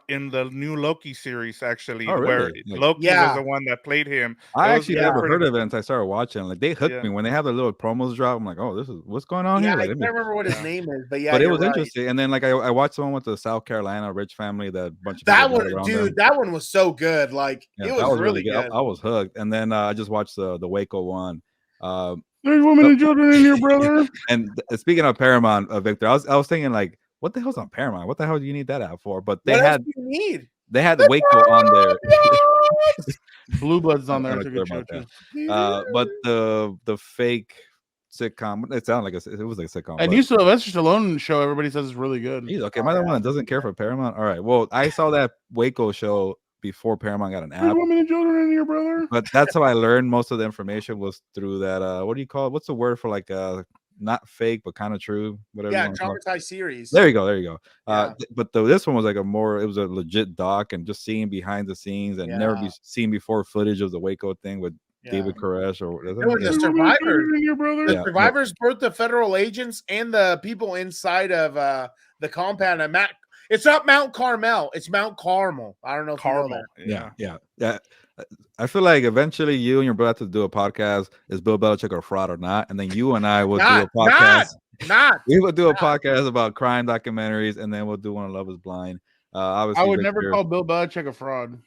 in the new Loki series, actually, where Loki was the one that played him. I actually never heard of it until I started watching. Like they hooked me when they have the little promos drop. I'm like, oh, this is what's going on here. Like, I can't remember what his name is, but it was interesting. And then like I watched someone with the South Carolina rich family that bunch of that one, dude. That one was so good. Like it was really good. I was hooked. And then I just watched the Waco one. There's women and children in here, brother. And speaking of Paramount, Victor, I was thinking like, what the hell's on Paramount? What the hell do you need that app for? But they had the Waco on there. Blue Bloods on there. But the fake sitcom, it sounded like it was like a sitcom. And you Sylvester Stallone show, everybody says is really good. He's okay. Am I the one that doesn't care for Paramount? All right. Well, I saw that Waco show before Paramount got an app. Women and children in here, brother. But that's how I learned most of the information was through that. What do you call it? What's the word for like not fake but kind of true? Whatever. Yeah, traumatized series. There you go. But this one was like it was a legit doc and just seeing behind the scenes and never be seen before footage of the Waco thing with David Koresh or it was the survivors. The survivors brought the federal agents and the people inside of the compound at It's not Mount Carmel. It's Mount Carmel. I don't know if Carmel. You know that. Yeah. I feel like eventually you and your brother have to do a podcast. Is Bill Belichick a fraud or not? And then you and I will do a podcast. Not. We will do a podcast about crime documentaries, and then we'll do one on Love Is Blind. Obviously, I would never Victor- call Bill Belichick a fraud.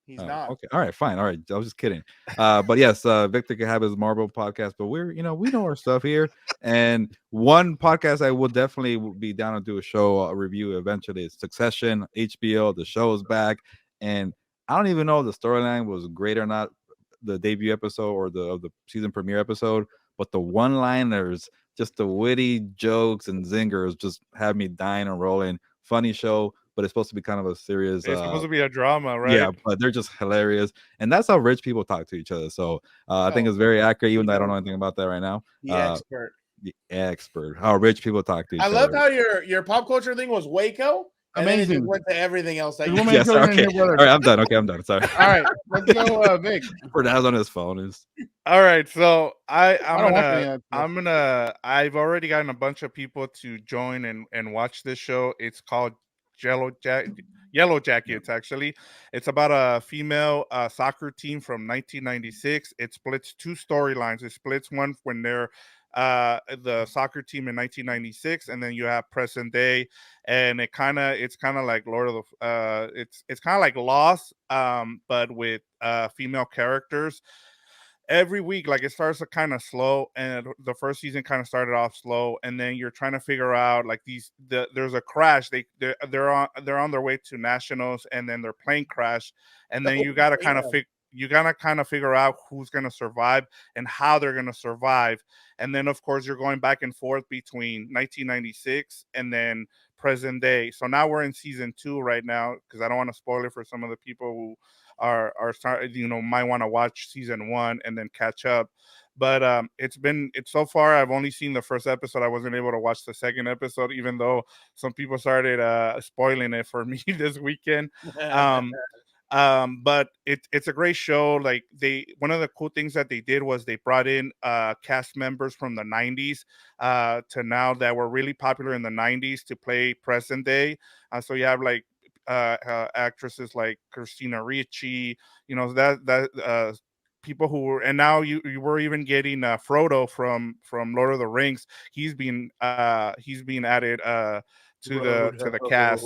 He's Oh, not. okay. All right. Fine. All right. I was just kidding. But yes, Victor can have his Marvel podcast, but we're, we know our stuff here. And one podcast I will definitely be down to do a show, a review eventually is Succession, HBO. The show is back. And I don't even know if the storyline was great or not, the debut episode or the season premiere episode, but the one-liners, just the witty jokes and zingers just have me dying and rolling. Funny show, but it's supposed to be kind of a serious. It's supposed to be a drama, right? Yeah, but they're just hilarious, and that's how rich people talk to each other. So I think it's very accurate, even though I don't know anything about that right now. The expert. The expert, how rich people talk to each I other. love how your pop culture thing was Waco. And then it Amazing. just went to everything else. That There's you one Yes, children in okay. here, brother. All right, I'm done. Okay, I'm done. Sorry. All right, let's go, Vic. Fernand's on his phone. All right, so I don't want any of that stuff. I've already gotten a bunch of people to join and watch this show. It's called Yellow Jackets. Actually, it's about a female soccer team from 1996. It splits two storylines. It splits one when they're the soccer team in 1996, and then you have present day, and it's kind of like Lord of the it's kind of like Lost, but with female characters. Every week, like, it starts kind of slow, and the first season kind of started off slow, and then you're trying to figure out, like, there's a crash. They're on their way to nationals, and then their plane crash, and then you gotta kind of figure out who's gonna survive and how they're gonna survive. And then, of course, you're going back and forth between 1996 and then present day. So now we're in season 2 right now, because I don't want to spoil it for some of the people who are might want to watch season 1 and then catch up. But it's so far, I've only seen the first episode. I wasn't able to watch the second episode, even though some people started spoiling it for me this weekend. But it's a great show. Like, one of the cool things that they did was they brought in cast members from the 90s to now that were really popular in the 90s to play present day. So you have like actresses like Christina Ricci, that people who were, and now you were even getting Frodo from Lord of the Rings. He's being added to the cast.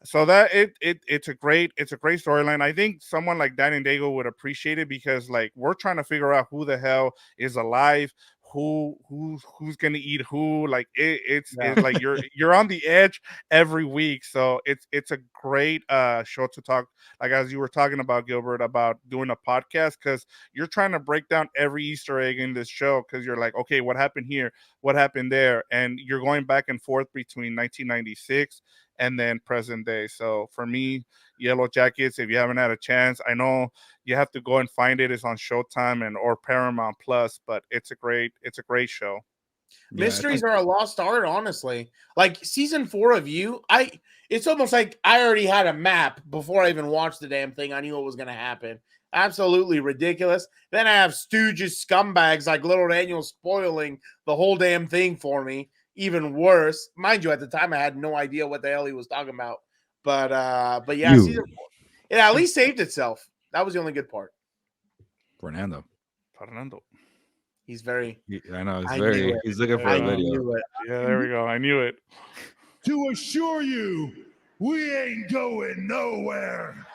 So that it's a great storyline. I think someone like Dan and Dago would appreciate it, because, like, we're trying to figure out who the hell is alive, who's gonna eat who. Like, it's like you're on the edge every week. So it's a great show to talk, like, as you were talking about, Gilbert, about doing a podcast, because you're trying to break down every Easter egg in this show, because you're like, okay, what happened here, what happened there, and you're going back and forth between 1996 and then present day. So for me, Yellow Jackets, if you haven't had a chance, I know you have to go and find it. It's on Showtime or Paramount Plus, but it's a great show. Mysteries are a lost art, honestly. Like, season 4 of You, it's almost like I already had a map before I even watched the damn thing. I knew what was going to happen. Absolutely ridiculous. Then I have stooges, scumbags like Little Daniel spoiling the whole damn thing for me. Even worse. Mind you, at the time I had no idea what the hell he was talking about. But yeah, season 4, it at least saved itself. That was the only good part. Fernando. He's very. I know. He's looking for a video. Yeah, there we go. I knew it. To assure you, we ain't going nowhere.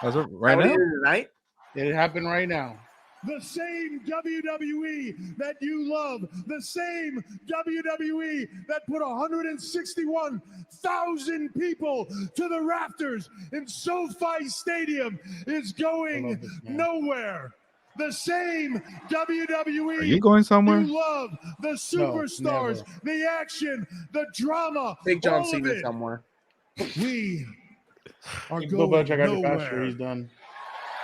That's right now. Tonight? It happened right now. The same WWE that you love, the same WWE that put 161,000 people to the rafters in SoFi Stadium is going nowhere. The same WWE. Are you going somewhere? You love the superstars, the action, the drama. Big John all of Cena it. somewhere. We are Bill going Belichick out the pasture. nowhere. He's done.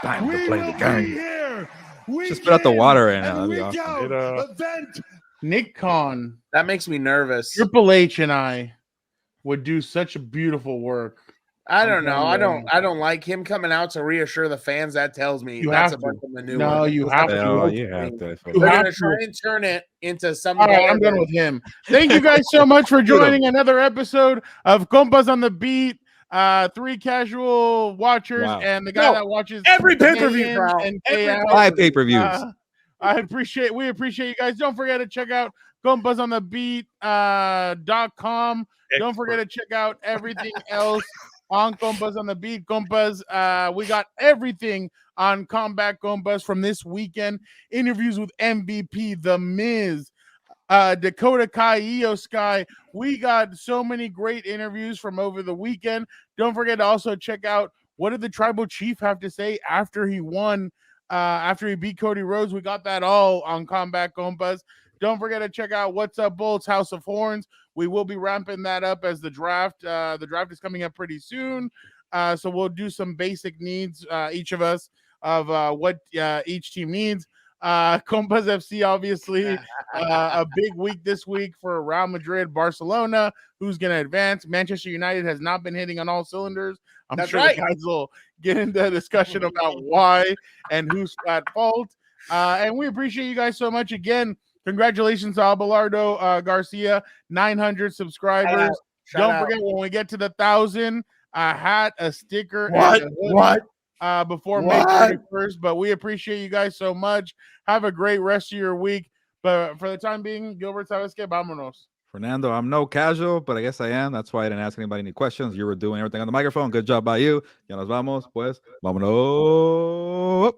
Time We to play will the be game. here. Week Just put out the in water right now. and That'd be week awesome. out. Event. Nick Khan, That makes me nervous. Triple H, and I would do such a beautiful work. I don't know. I don't like him coming out to reassure the fans. That tells me You that's have a bunch of manure. No, you have to. Oh, you have to. You They're have gonna to. try and turn it into some. All right, I'm done with him. Thank you guys so much for joining another episode of Compas on the Beat. 3 casual watchers Wow. and the guy that watches every pay-per-view, day in bro. and day Every out. 5 pay-per-views. We appreciate you guys. Don't forget to check out compasonthebeat.com. Don't forget to check out everything else on Compas on the Beat. Compas, we got everything on Combat Compas from this weekend. Interviews with MVP, The Miz, Dakota Kai, Io Sky. We got so many great interviews from over the weekend. Don't forget to also check out what did the Tribal Chief have to say after he won, after he beat Cody Rhodes. We got that all on Combat Compas. Don't forget to check out What's Up Bolts, House of Horns. We will be ramping that up as the draft. The draft is coming up pretty soon. So we'll do some basic needs, each of us, of what each team needs. Compas FC, obviously, a big week this week for Real Madrid, Barcelona, who's going to advance. Manchester United has not been hitting on all cylinders. I'm That's sure right. the guys will get into a discussion about why and who's at fault. And we appreciate you guys so much. Again, congratulations to Abelardo Garcia, 900 subscribers. Don't forget, when we get to the 1,000, a hat, a sticker, and a hoodie, before May 31st. But we appreciate you guys so much. Have a great rest of your week. But for the time being, Gilbert, sabes que vámonos. Fernando, I'm no casual, but I guess I am. That's why I didn't ask anybody any questions. You were doing everything on the microphone. Good job by you. Ya nos vamos, pues. Vámonos.